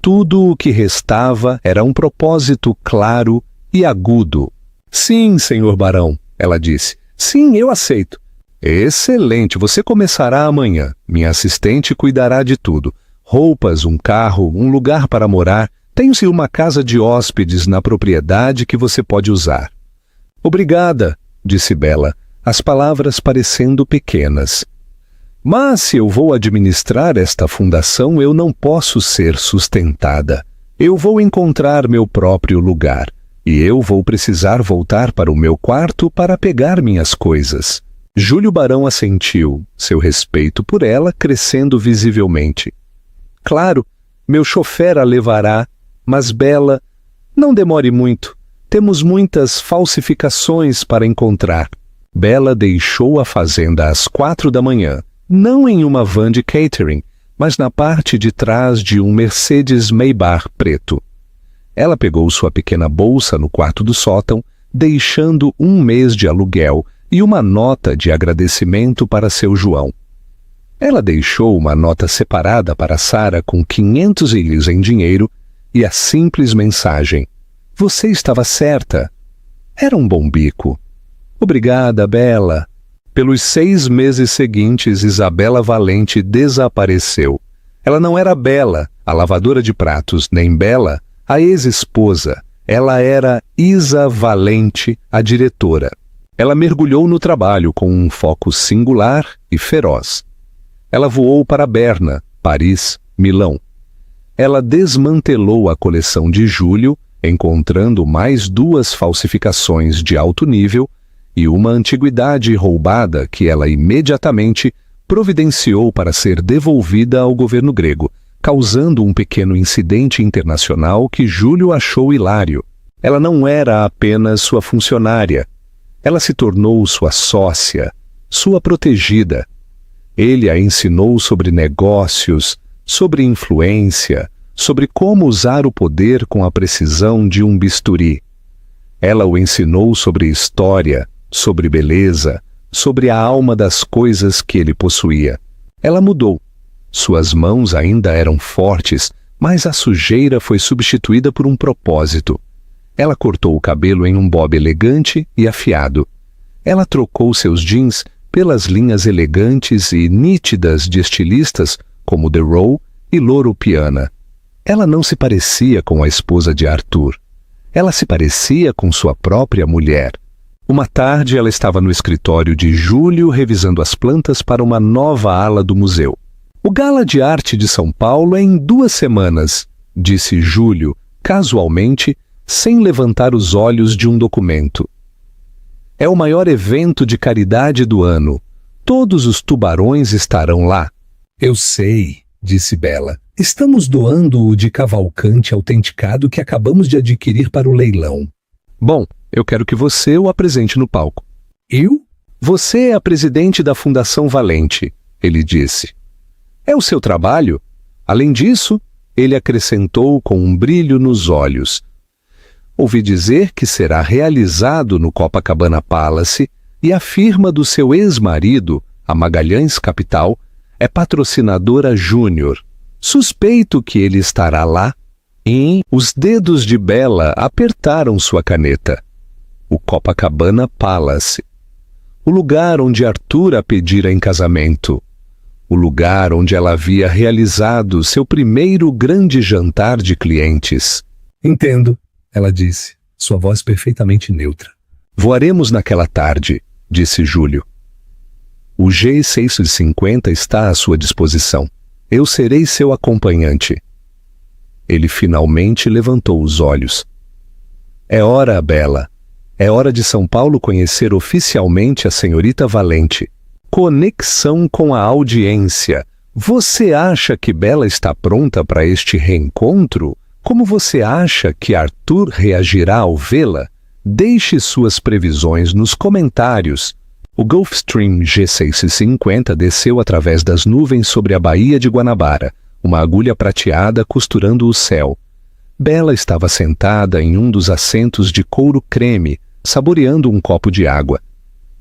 Tudo o que restava era um propósito claro e agudo. Sim, senhor barão, ela disse. Sim, eu aceito. Excelente, você começará amanhã. Minha assistente cuidará de tudo. Roupas, um carro, um lugar para morar. Tem-se uma casa de hóspedes na propriedade que você pode usar. Obrigada, disse Bela, as palavras parecendo pequenas. Mas se eu vou administrar esta fundação, eu não posso ser sustentada. Eu vou encontrar meu próprio lugar. E eu vou precisar voltar para o meu quarto para pegar minhas coisas. Júlio Barão assentiu, seu respeito por ela crescendo visivelmente. Claro, meu chofer a levará, mas Bela, não demore muito. Temos muitas falsificações para encontrar. Bela deixou a fazenda às 4 da manhã, não em uma van de catering, mas na parte de trás de um Mercedes Maybach preto. Ela pegou sua pequena bolsa no quarto do sótão, deixando 1 mês de aluguel e uma nota de agradecimento para seu João. Ela deixou uma nota separada para Sara com 500 ilhos em dinheiro e a simples mensagem: "Você estava certa." Era um bom bico. Obrigada, Bela. Pelos 6 meses seguintes, Isabela Valente desapareceu. Ela não era Bela, a lavadora de pratos, nem Bela, a ex-esposa. Ela era Isa Valente, a diretora. Ela mergulhou no trabalho com um foco singular e feroz. Ela voou para Berna, Paris, Milão. Ela desmantelou a coleção de Júlio, encontrando mais 2 falsificações de alto nível e uma antiguidade roubada que ela imediatamente providenciou para ser devolvida ao governo grego, causando um pequeno incidente internacional que Júlio achou hilário. Ela não era apenas sua funcionária. Ela se tornou sua sócia, sua protegida. Ele a ensinou sobre negócios, sobre influência, sobre como usar o poder com a precisão de um bisturi. Ela o ensinou sobre história, sobre beleza, sobre a alma das coisas que ele possuía. Ela mudou. Suas mãos ainda eram fortes, mas a sujeira foi substituída por um propósito. Ela cortou o cabelo em um bob elegante e afiado. Ela trocou seus jeans pelas linhas elegantes e nítidas de estilistas como The Row e Loro Piana. Ela não se parecia com a esposa de Arthur. Ela se parecia com sua própria mulher. Uma tarde ela estava no escritório de Júlio revisando as plantas para uma nova ala do museu. "O Gala de Arte de São Paulo é em 2 semanas", disse Júlio, casualmente, sem levantar os olhos de um documento. "É o maior evento de caridade do ano. Todos os tubarões estarão lá." "Eu sei", disse Bela. "Estamos doando o de Cavalcante autenticado que acabamos de adquirir para o leilão." "Bom, eu quero que você o apresente no palco." "Eu?" "Você é a presidente da Fundação Valente", ele disse. "É o seu trabalho." Além disso, ele acrescentou com um brilho nos olhos: "Ouvi dizer que será realizado no Copacabana Palace e a firma do seu ex-marido, a Magalhães Capital, é patrocinadora júnior. Suspeito que ele estará lá." E os dedos de Bela apertaram sua caneta. O Copacabana Palace. O lugar onde Arthur a pedira em casamento. O lugar onde ela havia realizado seu primeiro grande jantar de clientes. "Entendo", ela disse, sua voz perfeitamente neutra. Voaremos naquela tarde, disse Júlio. O G650 está à sua disposição. Eu serei seu acompanhante. Ele finalmente levantou os olhos. É hora, Bela. É hora de São Paulo conhecer oficialmente a senhorita Valente. Conexão com a audiência. Você acha que Bela está pronta para este reencontro? Como você acha que Arthur reagirá ao vê-la? Deixe suas previsões nos comentários. O Gulfstream G650 desceu através das nuvens sobre a Baía de Guanabara, uma agulha prateada costurando o céu. Bela estava sentada em um dos assentos de couro creme, saboreando um copo de água.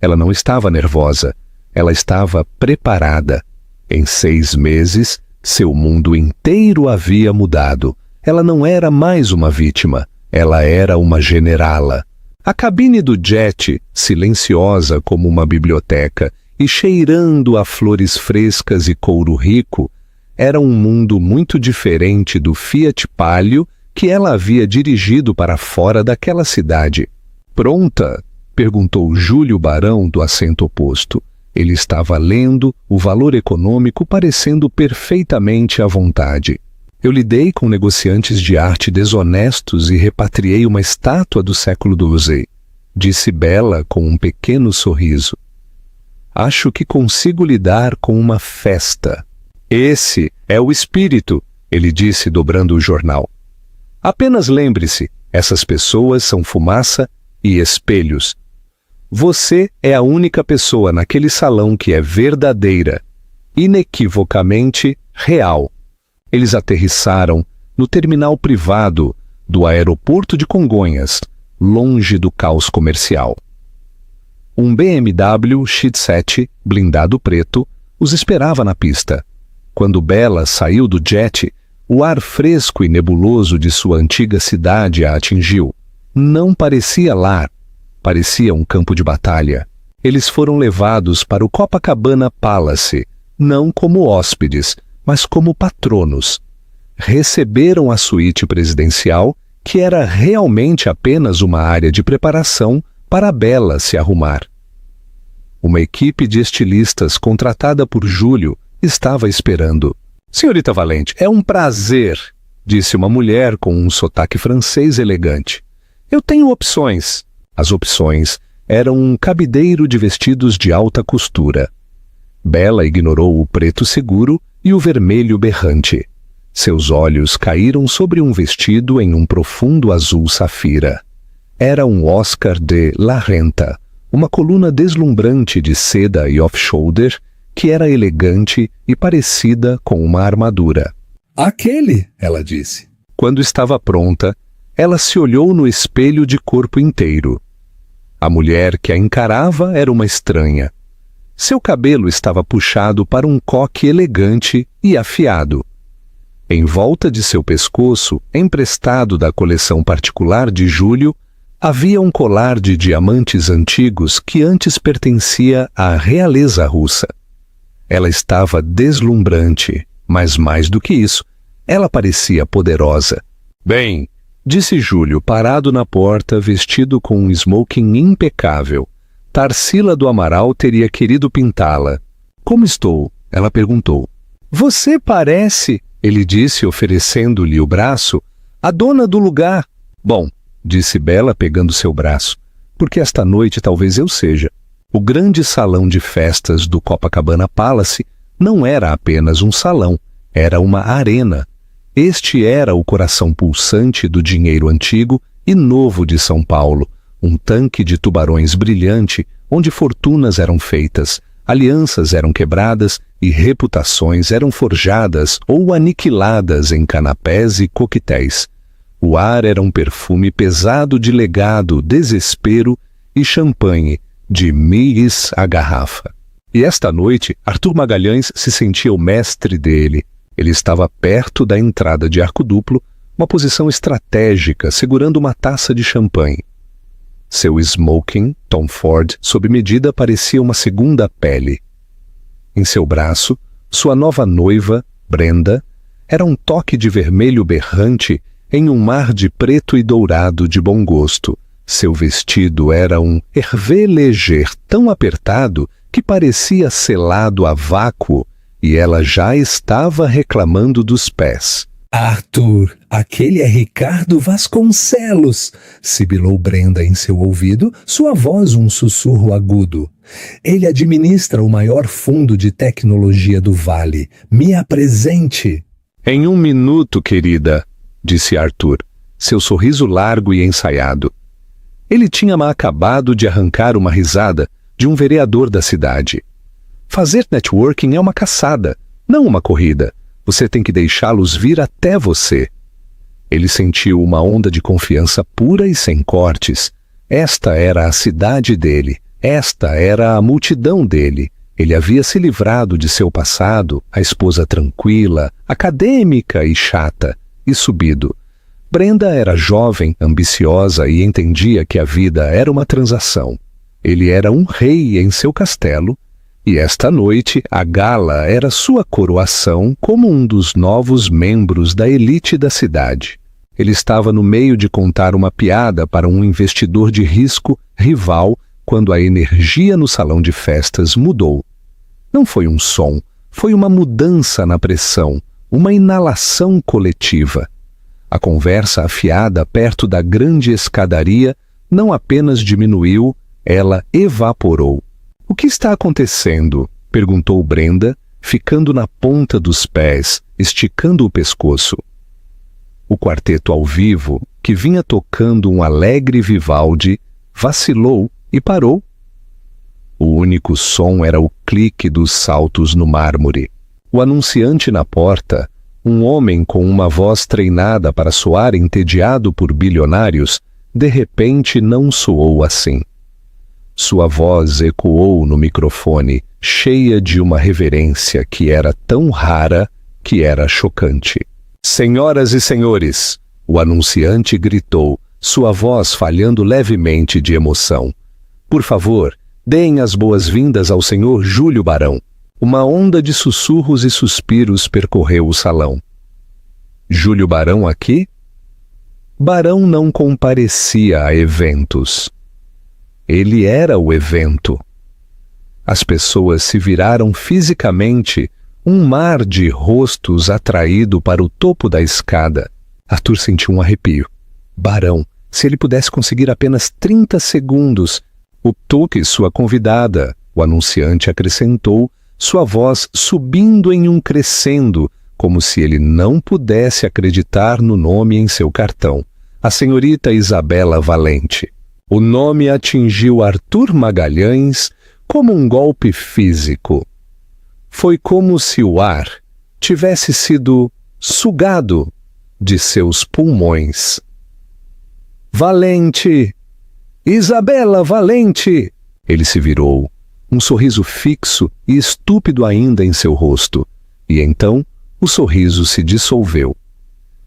Ela não estava nervosa, ela estava preparada. Em 6 meses, seu mundo inteiro havia mudado. Ela não era mais uma vítima, ela era uma generala. A cabine do jet, silenciosa como uma biblioteca e cheirando a flores frescas e couro rico, era um mundo muito diferente do Fiat Palio que ela havia dirigido para fora daquela cidade. Pronta? Perguntou Júlio Barão do assento oposto. Ele estava lendo, o valor econômico parecendo perfeitamente à vontade. Eu lidei com negociantes de arte desonestos e repatriei uma estátua do século XII, disse Bela com um pequeno sorriso. Acho que consigo lidar com uma festa. Esse é o espírito, ele disse dobrando o jornal. Apenas lembre-se, essas pessoas são fumaça e espelhos. Você é a única pessoa naquele salão que é verdadeira, inequivocamente real. Eles aterrissaram no terminal privado do aeroporto de Congonhas, longe do caos comercial. Um BMW X7 blindado preto os esperava na pista. Quando Bela saiu do jet, o ar fresco e nebuloso de sua antiga cidade a atingiu. Não parecia lar, parecia um campo de batalha. Eles foram levados para o Copacabana Palace, não como hóspedes, mas como patronos. Receberam a suíte presidencial, que era realmente apenas uma área de preparação para Bela se arrumar. Uma equipe de estilistas contratada por Júlio estava esperando. Senhorita Valente, é um prazer, disse uma mulher com um sotaque francês elegante. Eu tenho opções. As opções eram um cabideiro de vestidos de alta costura. Bela ignorou o preto seguro e o vermelho berrante. Seus olhos caíram sobre um vestido em um profundo azul safira. Era um Oscar de La Renta, uma coluna deslumbrante de seda e off-shoulder que era elegante e parecida com uma armadura. Aquele, ela disse. Quando estava pronta, ela se olhou no espelho de corpo inteiro. A mulher que a encarava era uma estranha. Seu cabelo estava puxado para um coque elegante e afiado. Em volta de seu pescoço, emprestado da coleção particular de Júlio, havia um colar de diamantes antigos que antes pertencia à realeza russa. Ela estava deslumbrante, mas mais do que isso, ela parecia poderosa. Bem, disse Júlio, parado na porta, vestido com um smoking impecável. Tarsila do Amaral teria querido pintá-la. Como estou? Ela perguntou. Você parece, ele disse, oferecendo-lhe o braço, a dona do lugar. Bom, disse Bela, pegando seu braço, porque esta noite talvez eu seja. O grande salão de festas do Copacabana Palace não era apenas um salão, era uma arena. Este era o coração pulsante do dinheiro antigo e novo de São Paulo, um tanque de tubarões brilhante onde fortunas eram feitas, alianças eram quebradas e reputações eram forjadas ou aniquiladas em canapés e coquetéis. O ar era um perfume pesado de legado, desespero e champanhe, de miris à garrafa. E esta noite, Arthur Magalhães se sentia o mestre dele. Ele estava perto da entrada de Arco Duplo, uma posição estratégica, segurando uma taça de champanhe. Seu smoking, Tom Ford, sob medida, parecia uma segunda pele. Em seu braço, sua nova noiva, Brenda, era um toque de vermelho berrante em um mar de preto e dourado de bom gosto. Seu vestido era um hervé léger tão apertado que parecia selado a vácuo, e ela já estava reclamando dos pés. Arthur, aquele é Ricardo Vasconcelos, sibilou Brenda em seu ouvido, sua voz um sussurro agudo. Ele administra o maior fundo de tecnologia do Vale. Me apresente. Em 1 minuto, querida, disse Arthur, seu sorriso largo e ensaiado. Ele tinha acabado de arrancar uma risada de um vereador da cidade. Fazer networking é uma caçada, não uma corrida. Você tem que deixá-los vir até você. Ele sentiu uma onda de confiança pura e sem cortes. Esta era a cidade dele. Esta era a multidão dele. Ele havia se livrado de seu passado, a esposa tranquila, acadêmica e chata, e subido. Brenda era jovem, ambiciosa e entendia que a vida era uma transação. Ele era um rei em seu castelo, e esta noite a gala era sua coroação como um dos novos membros da elite da cidade. Ele estava no meio de contar uma piada para um investidor de risco rival quando a energia no salão de festas mudou. Não foi um som, foi uma mudança na pressão, uma inalação coletiva. A conversa afiada perto da grande escadaria não apenas diminuiu, ela evaporou. O que está acontecendo? Perguntou Brenda, ficando na ponta dos pés, esticando o pescoço. O quarteto ao vivo, que vinha tocando um alegre Vivaldi, vacilou e parou. O único som era o clique dos saltos no mármore. O anunciante na porta, um homem com uma voz treinada para soar entediado por bilionários, de repente não soou assim. Sua voz ecoou no microfone, cheia de uma reverência que era tão rara que era chocante. Senhoras e senhores, o anunciante gritou, sua voz falhando levemente de emoção. Por favor, deem as boas-vindas ao senhor Júlio Barão. Uma onda de sussurros e suspiros percorreu o salão. Júlio Barão aqui? Barão não comparecia a eventos. Ele era o evento. As pessoas se viraram fisicamente, um mar de rostos atraído para o topo da escada. Arthur sentiu um arrepio. Barão, se ele pudesse conseguir apenas 30 segundos. O toque sua convidada, o anunciante acrescentou, sua voz subindo em um crescendo, como se ele não pudesse acreditar no nome em seu cartão. A senhorita Isabela Valente. O nome atingiu Arthur Magalhães como um golpe físico. Foi como se o ar tivesse sido sugado de seus pulmões. Valente! Isabela Valente! Ele se virou, um sorriso fixo e estúpido ainda em seu rosto, e então o sorriso se dissolveu.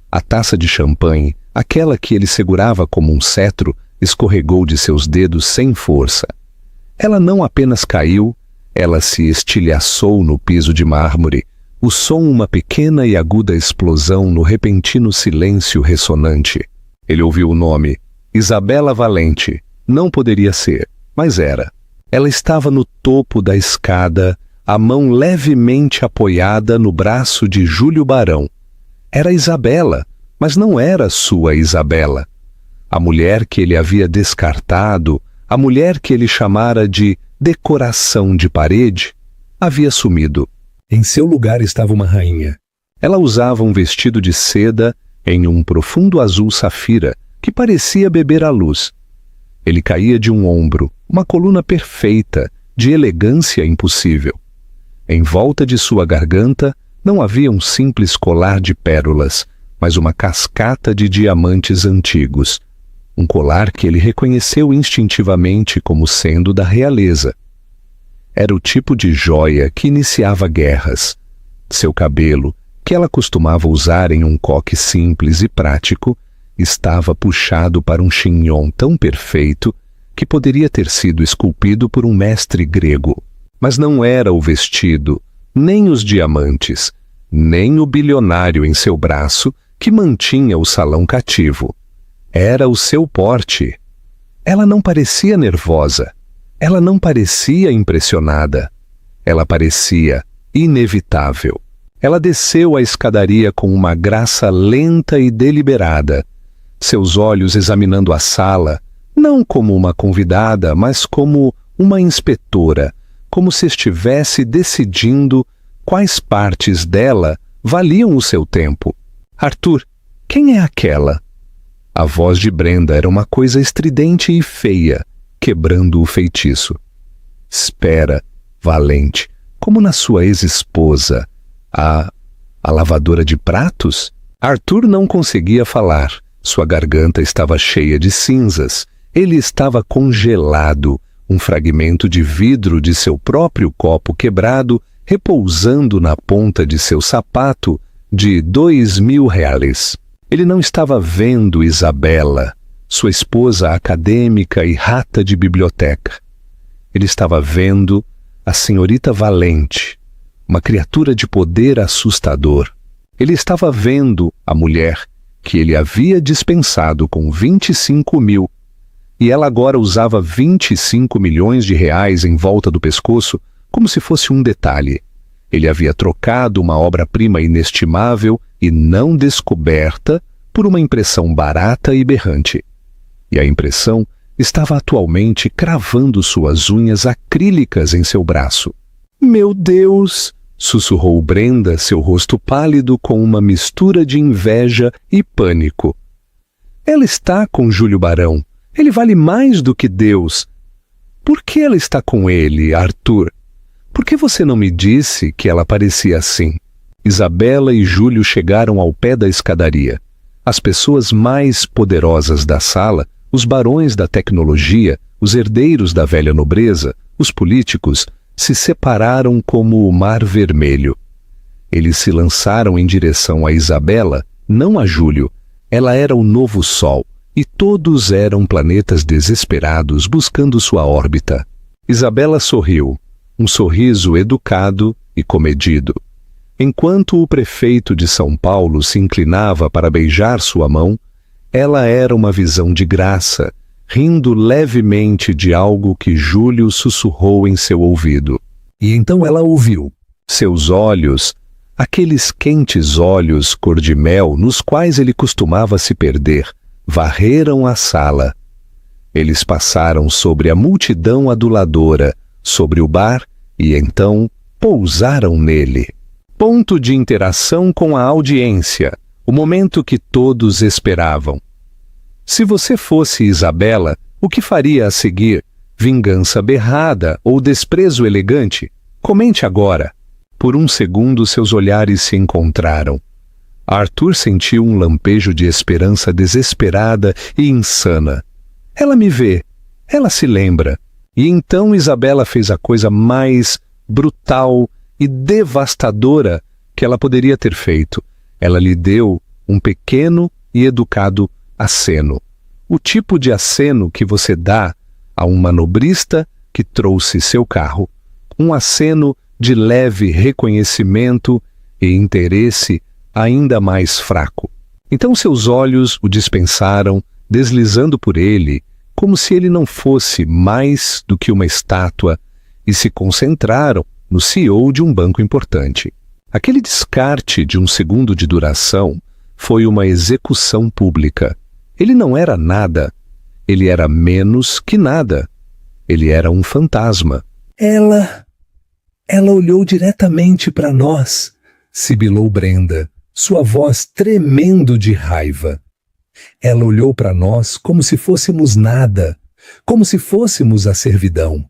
A taça de champanhe, aquela que ele segurava como um cetro, escorregou de seus dedos sem força. Ela não apenas caiu, ela se estilhaçou no piso de mármore, o som uma pequena e aguda explosão no repentino silêncio ressonante. Ele ouviu o nome, Isabela Valente. Não poderia ser, mas era. Ela estava no topo da escada, a mão levemente apoiada no braço de Júlio Barão. Era Isabela, mas não era sua Isabela. A mulher que ele havia descartado, a mulher que ele chamara de decoração de parede, havia sumido. Em seu lugar estava uma rainha. Ela usava um vestido de seda em um profundo azul safira que parecia beber a luz. Ele caía de um ombro, uma coluna perfeita, de elegância impossível. Em volta de sua garganta não havia um simples colar de pérolas, mas uma cascata de diamantes antigos. Um colar que ele reconheceu instintivamente como sendo da realeza. Era o tipo de joia que iniciava guerras. Seu cabelo, que ela costumava usar em um coque simples e prático, estava puxado para um chignon tão perfeito que poderia ter sido esculpido por um mestre grego. Mas não era o vestido, nem os diamantes, nem o bilionário em seu braço que mantinha o salão cativo. Era o seu porte. Ela não parecia nervosa. Ela não parecia impressionada. Ela parecia inevitável. Ela desceu a escadaria com uma graça lenta e deliberada, seus olhos examinando a sala, não como uma convidada, mas como uma inspetora, como se estivesse decidindo quais partes dela valiam o seu tempo. Arthur, quem é aquela? A voz de Brenda era uma coisa estridente e feia, quebrando o feitiço. Espera, Valente, como na sua ex-esposa, a lavadora de pratos? Arthur não conseguia falar. Sua garganta estava cheia de cinzas. Ele estava congelado, um fragmento de vidro de seu próprio copo quebrado repousando na ponta de seu sapato de R$ 2.000. Ele não estava vendo Isabela, sua esposa acadêmica e rata de biblioteca. Ele estava vendo a senhorita Valente, uma criatura de poder assustador. Ele estava vendo a mulher que ele havia dispensado com 25 mil, e ela agora usava 25 milhões de reais em volta do pescoço como se fosse um detalhe. Ele havia trocado uma obra-prima inestimável e não descoberta por uma impressão barata e berrante. E a impressão estava atualmente cravando suas unhas acrílicas em seu braço. "Meu Deus!" sussurrou Brenda, seu rosto pálido com uma mistura de inveja e pânico. "Ela está com Júlio Barão. Ele vale mais do que Deus. Por que ela está com ele, Arthur? Por que você não me disse que ela parecia assim?" Isabela e Júlio chegaram ao pé da escadaria. As pessoas mais poderosas da sala, os barões da tecnologia, os herdeiros da velha nobreza, os políticos, se separaram como o mar vermelho. Eles se lançaram em direção a Isabela, não a Júlio. Ela era o novo Sol, e todos eram planetas desesperados buscando sua órbita. Isabela sorriu, um sorriso educado e comedido. Enquanto o prefeito de São Paulo se inclinava para beijar sua mão, ela era uma visão de graça, rindo levemente de algo que Júlio sussurrou em seu ouvido. E então ela ouviu. Seus olhos, aqueles quentes olhos cor de mel nos quais ele costumava se perder, varreram a sala. Eles passaram sobre a multidão aduladora, sobre o bar, e então pousaram nele. Ponto de interação com a audiência, o momento que todos esperavam. Se você fosse Isabela, o que faria a seguir? Vingança berrada ou desprezo elegante? Comente agora. Por um segundo seus olhares se encontraram. Arthur sentiu um lampejo de esperança desesperada e insana. Ela me vê, ela se lembra. E então Isabela fez a coisa mais brutal e devastadora que ela poderia ter feito. Ela lhe deu um pequeno e educado aceno. O tipo de aceno que você dá a um manobrista que trouxe seu carro. Um aceno de leve reconhecimento e interesse ainda mais fraco. Então seus olhos o dispensaram, deslizando por ele, como se ele não fosse mais do que uma estátua, e se concentraram no CEO de um banco importante. Aquele descarte de um segundo de duração foi uma execução pública. Ele não era nada. Ele era menos que nada. Ele era um fantasma. Ela olhou diretamente para nós, sibilou Brenda, sua voz tremendo de raiva. Ela olhou para nós como se fôssemos nada, como se fôssemos a servidão.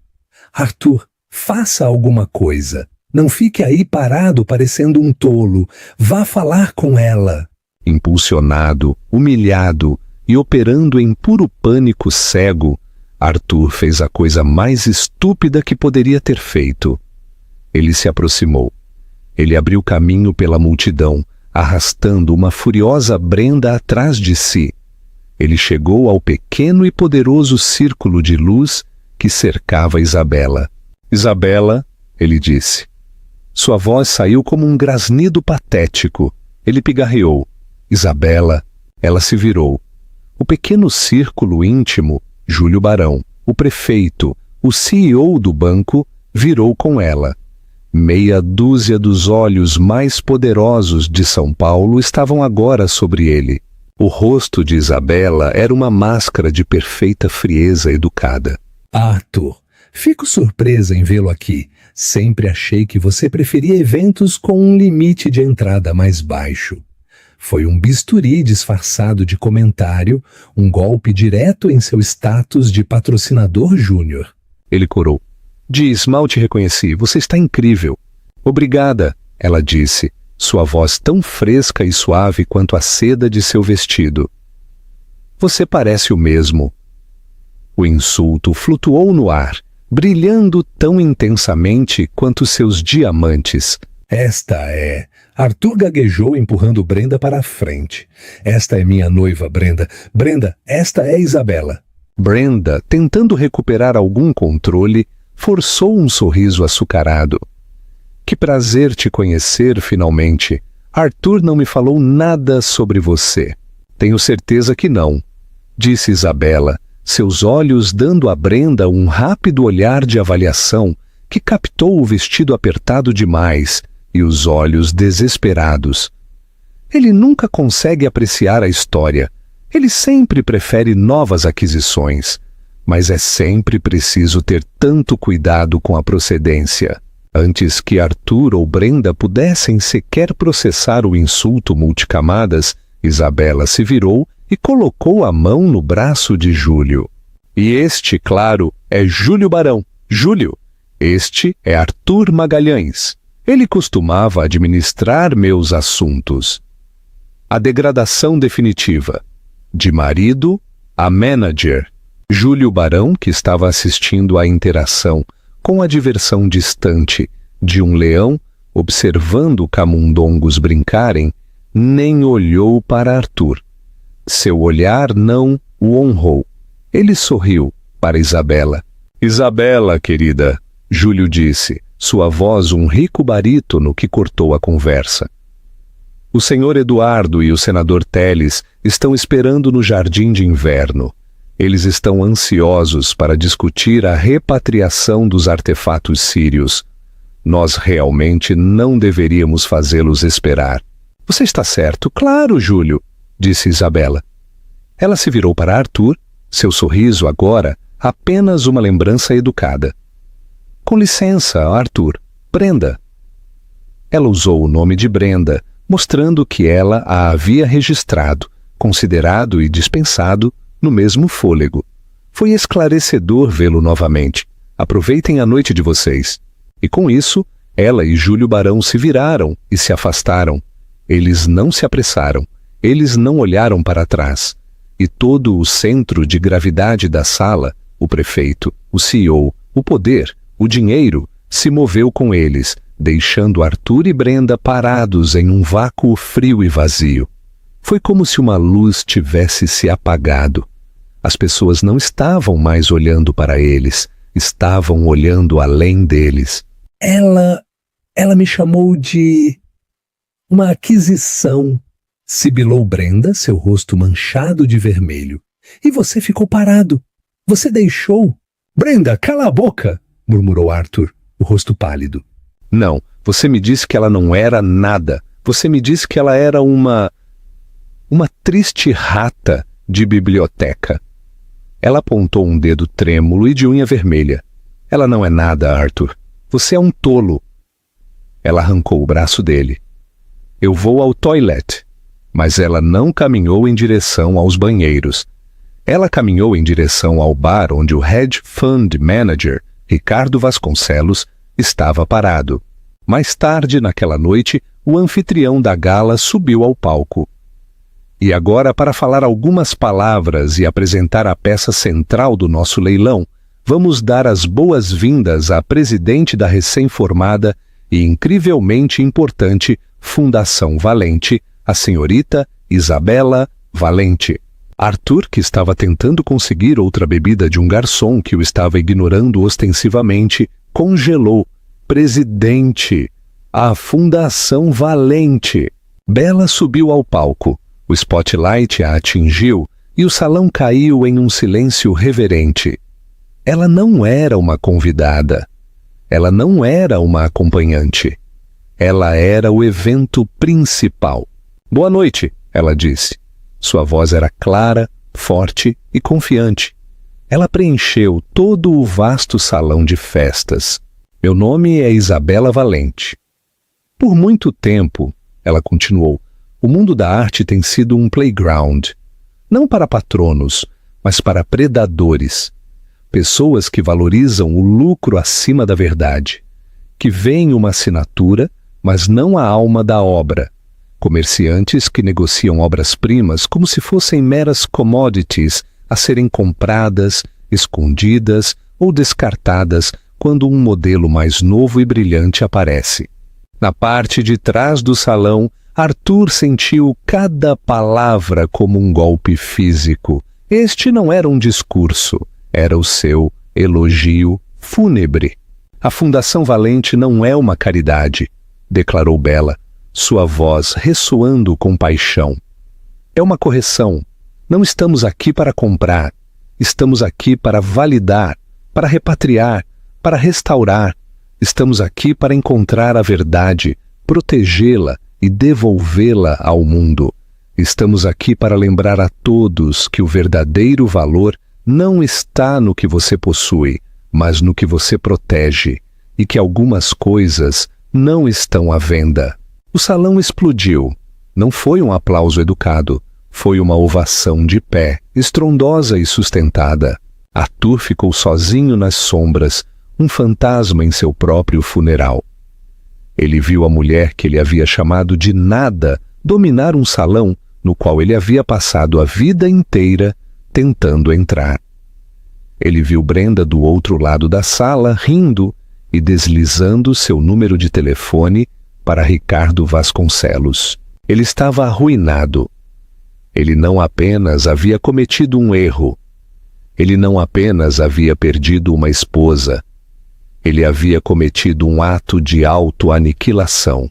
Arthur, faça alguma coisa. Não fique aí parado parecendo um tolo. Vá falar com ela. Impulsionado, humilhado e operando em puro pânico cego, Arthur fez a coisa mais estúpida que poderia ter feito. Ele se aproximou. Ele abriu caminho pela multidão, arrastando uma furiosa Brenda atrás de si. Ele chegou ao pequeno e poderoso círculo de luz que cercava Isabela. "Isabela", ele disse. Sua voz saiu como um grasnido patético. Ele pigarreou. Isabela. Ela se virou. O pequeno círculo íntimo, Júlio Barão, o prefeito, o CEO do banco, virou com ela. Meia dúzia dos olhos mais poderosos de São Paulo estavam agora sobre ele. O rosto de Isabela era uma máscara de perfeita frieza educada. Arthur, fico surpresa em vê-lo aqui. Sempre achei que você preferia eventos com um limite de entrada mais baixo. Foi um bisturi disfarçado de comentário, um golpe direto em seu status de patrocinador júnior. Ele corou. Diz, mal te reconheci, você está incrível. Obrigada, ela disse, sua voz tão fresca e suave quanto a seda de seu vestido. Você parece o mesmo. O insulto flutuou no ar, brilhando tão intensamente quanto seus diamantes. Esta é... Arthur gaguejou empurrando Brenda para a frente. Esta é minha noiva, Brenda. Brenda, esta é Isabela. Brenda, tentando recuperar algum controle, forçou um sorriso açucarado. Que prazer te conhecer finalmente. Arthur não me falou nada sobre você. Tenho certeza que não, disse Isabela, seus olhos dando a Brenda um rápido olhar de avaliação que captou o vestido apertado demais e os olhos desesperados. Ele nunca consegue apreciar a história. Ele sempre prefere novas aquisições. Mas é sempre preciso ter tanto cuidado com a procedência. Antes que Arthur ou Brenda pudessem sequer processar o insulto multicamadas, Isabela se virou e colocou a mão no braço de Júlio. E este, claro, é Júlio Barão. Júlio, este é Arthur Magalhães. Ele costumava administrar meus assuntos. A degradação definitiva. De marido a manager. Júlio Barão, que estava assistindo à interação com a diversão distante de um leão, observando camundongos brincarem, nem olhou para Arthur. Seu olhar não o honrou. Ele sorriu para Isabela. Isabela, querida, Júlio disse, sua voz um rico barítono que cortou a conversa. O senhor Eduardo e o senador Teles estão esperando no jardim de inverno. Eles estão ansiosos para discutir a repatriação dos artefatos sírios. Nós realmente não deveríamos fazê-los esperar. Você está certo, claro, Júlio, disse Isabela. Ela se virou para Arthur, seu sorriso agora apenas uma lembrança educada. Com licença, Arthur. Brenda. Ela usou o nome de Brenda, mostrando que ela a havia registrado, considerado e dispensado no mesmo fôlego. Foi esclarecedor vê-lo novamente. Aproveitem a noite de vocês. E com isso, ela e Júlio Barão se viraram e se afastaram. Eles não se apressaram. Eles não olharam para trás. E todo o centro de gravidade da sala, o prefeito, o CEO, o poder, o dinheiro, se moveu com eles, deixando Arthur e Brenda parados em um vácuo frio e vazio. Foi como se uma luz tivesse se apagado. As pessoas não estavam mais olhando para eles, estavam olhando além deles. Ela me chamou de... uma aquisição, sibilou Brenda, seu rosto manchado de vermelho. E você ficou parado. Você deixou... Brenda, cala a boca! Murmurou Arthur, o rosto pálido. Não, você me disse que ela não era nada. Você me disse que ela era uma triste rata de biblioteca. Ela apontou um dedo trêmulo e de unha vermelha. Ela não é nada, Arthur. Você é um tolo. Ela arrancou o braço dele. Eu vou ao toilet. Mas ela não caminhou em direção aos banheiros. Ela caminhou em direção ao bar onde o hedge fund manager, Ricardo Vasconcelos, estava parado. Mais tarde, naquela noite, o anfitrião da gala subiu ao palco. E agora, para falar algumas palavras e apresentar a peça central do nosso leilão, vamos dar as boas-vindas à presidente da recém-formada e incrivelmente importante Fundação Valente, a senhorita Isabela Valente. Arthur, que estava tentando conseguir outra bebida de um garçom que o estava ignorando ostensivamente, congelou. Presidente! A Fundação Valente! Bela subiu ao palco. O O spotlight a atingiu e o salão caiu em um silêncio reverente. Ela não era uma convidada. Ela não era uma acompanhante. Ela era o evento principal. Boa noite, ela disse. Sua voz era clara, forte e confiante. Ela preencheu todo o vasto salão de festas. Meu nome é Isabela Valente. Por muito tempo, ela continuou, o mundo da arte tem sido um playground. Não para patronos, mas para predadores. Pessoas que valorizam o lucro acima da verdade. Que veem uma assinatura, mas não a alma da obra. Comerciantes que negociam obras-primas como se fossem meras commodities a serem compradas, escondidas ou descartadas quando um modelo mais novo e brilhante aparece. Na parte de trás do salão, Arthur sentiu cada palavra como um golpe físico. Este não era um discurso, era o seu elogio fúnebre. A Fundação Valente não é uma caridade, declarou Bela, sua voz ressoando com paixão. É uma correção. Não estamos aqui para comprar. Estamos aqui para validar, para repatriar, para restaurar. Estamos aqui para encontrar a verdade, protegê-la e devolvê-la ao mundo. Estamos aqui para lembrar a todos que o verdadeiro valor não está no que você possui, mas no que você protege, e que algumas coisas não estão à venda. O salão explodiu. Não foi um aplauso educado, foi uma ovação de pé, estrondosa e sustentada. Arthur ficou sozinho nas sombras, um fantasma em seu próprio funeral. Ele viu a mulher que ele havia chamado de nada dominar um salão no qual ele havia passado a vida inteira tentando entrar. Ele viu Brenda do outro lado da sala, rindo e deslizando seu número de telefone para Ricardo Vasconcelos. Ele estava arruinado. Ele não apenas havia cometido um erro. Ele não apenas havia perdido uma esposa. Ele havia cometido um ato de autoaniquilação.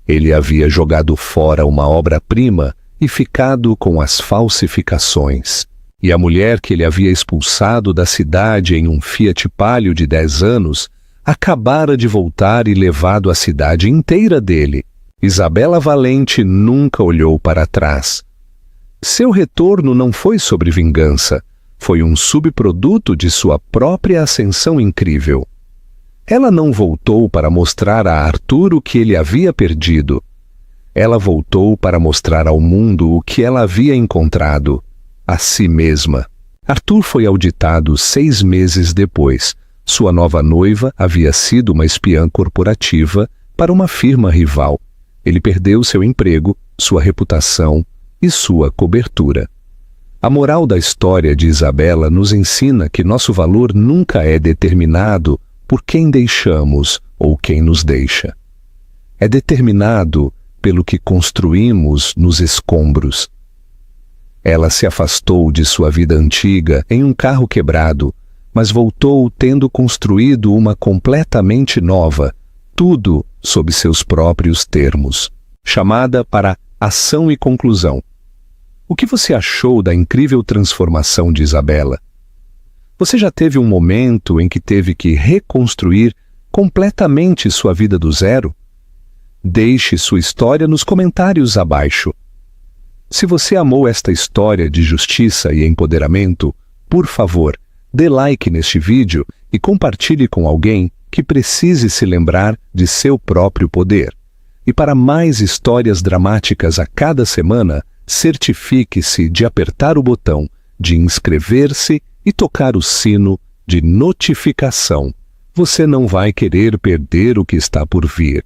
Ele havia jogado fora uma obra-prima e ficado com as falsificações. E a mulher que ele havia expulsado da cidade em um Fiat Palio de 10 anos acabara de voltar e levado a cidade inteira dele. Isabela Valente nunca olhou para trás. Seu retorno não foi sobre vingança, foi um subproduto de sua própria ascensão incrível. Ela não voltou para mostrar a Arthur o que ele havia perdido. Ela voltou para mostrar ao mundo o que ela havia encontrado, a si mesma. Arthur foi auditado 6 meses depois. Sua nova noiva havia sido uma espiã corporativa para uma firma rival. Ele perdeu seu emprego, sua reputação e sua cobertura. A moral da história de Isabela nos ensina que nosso valor nunca é determinado por quem deixamos ou quem nos deixa. É determinado pelo que construímos nos escombros. Ela se afastou de sua vida antiga em um carro quebrado, mas voltou tendo construído uma completamente nova, tudo sob seus próprios termos. Chamada para ação e conclusão. O que você achou da incrível transformação de Isabela? Você já teve um momento em que teve que reconstruir completamente sua vida do zero? Deixe sua história nos comentários abaixo. Se você amou esta história de justiça e empoderamento, por favor, dê like neste vídeo e compartilhe com alguém que precise se lembrar de seu próprio poder. E para mais histórias dramáticas a cada semana, certifique-se de apertar o botão de inscrever-se e tocar o sino de notificação. Você não vai querer perder o que está por vir.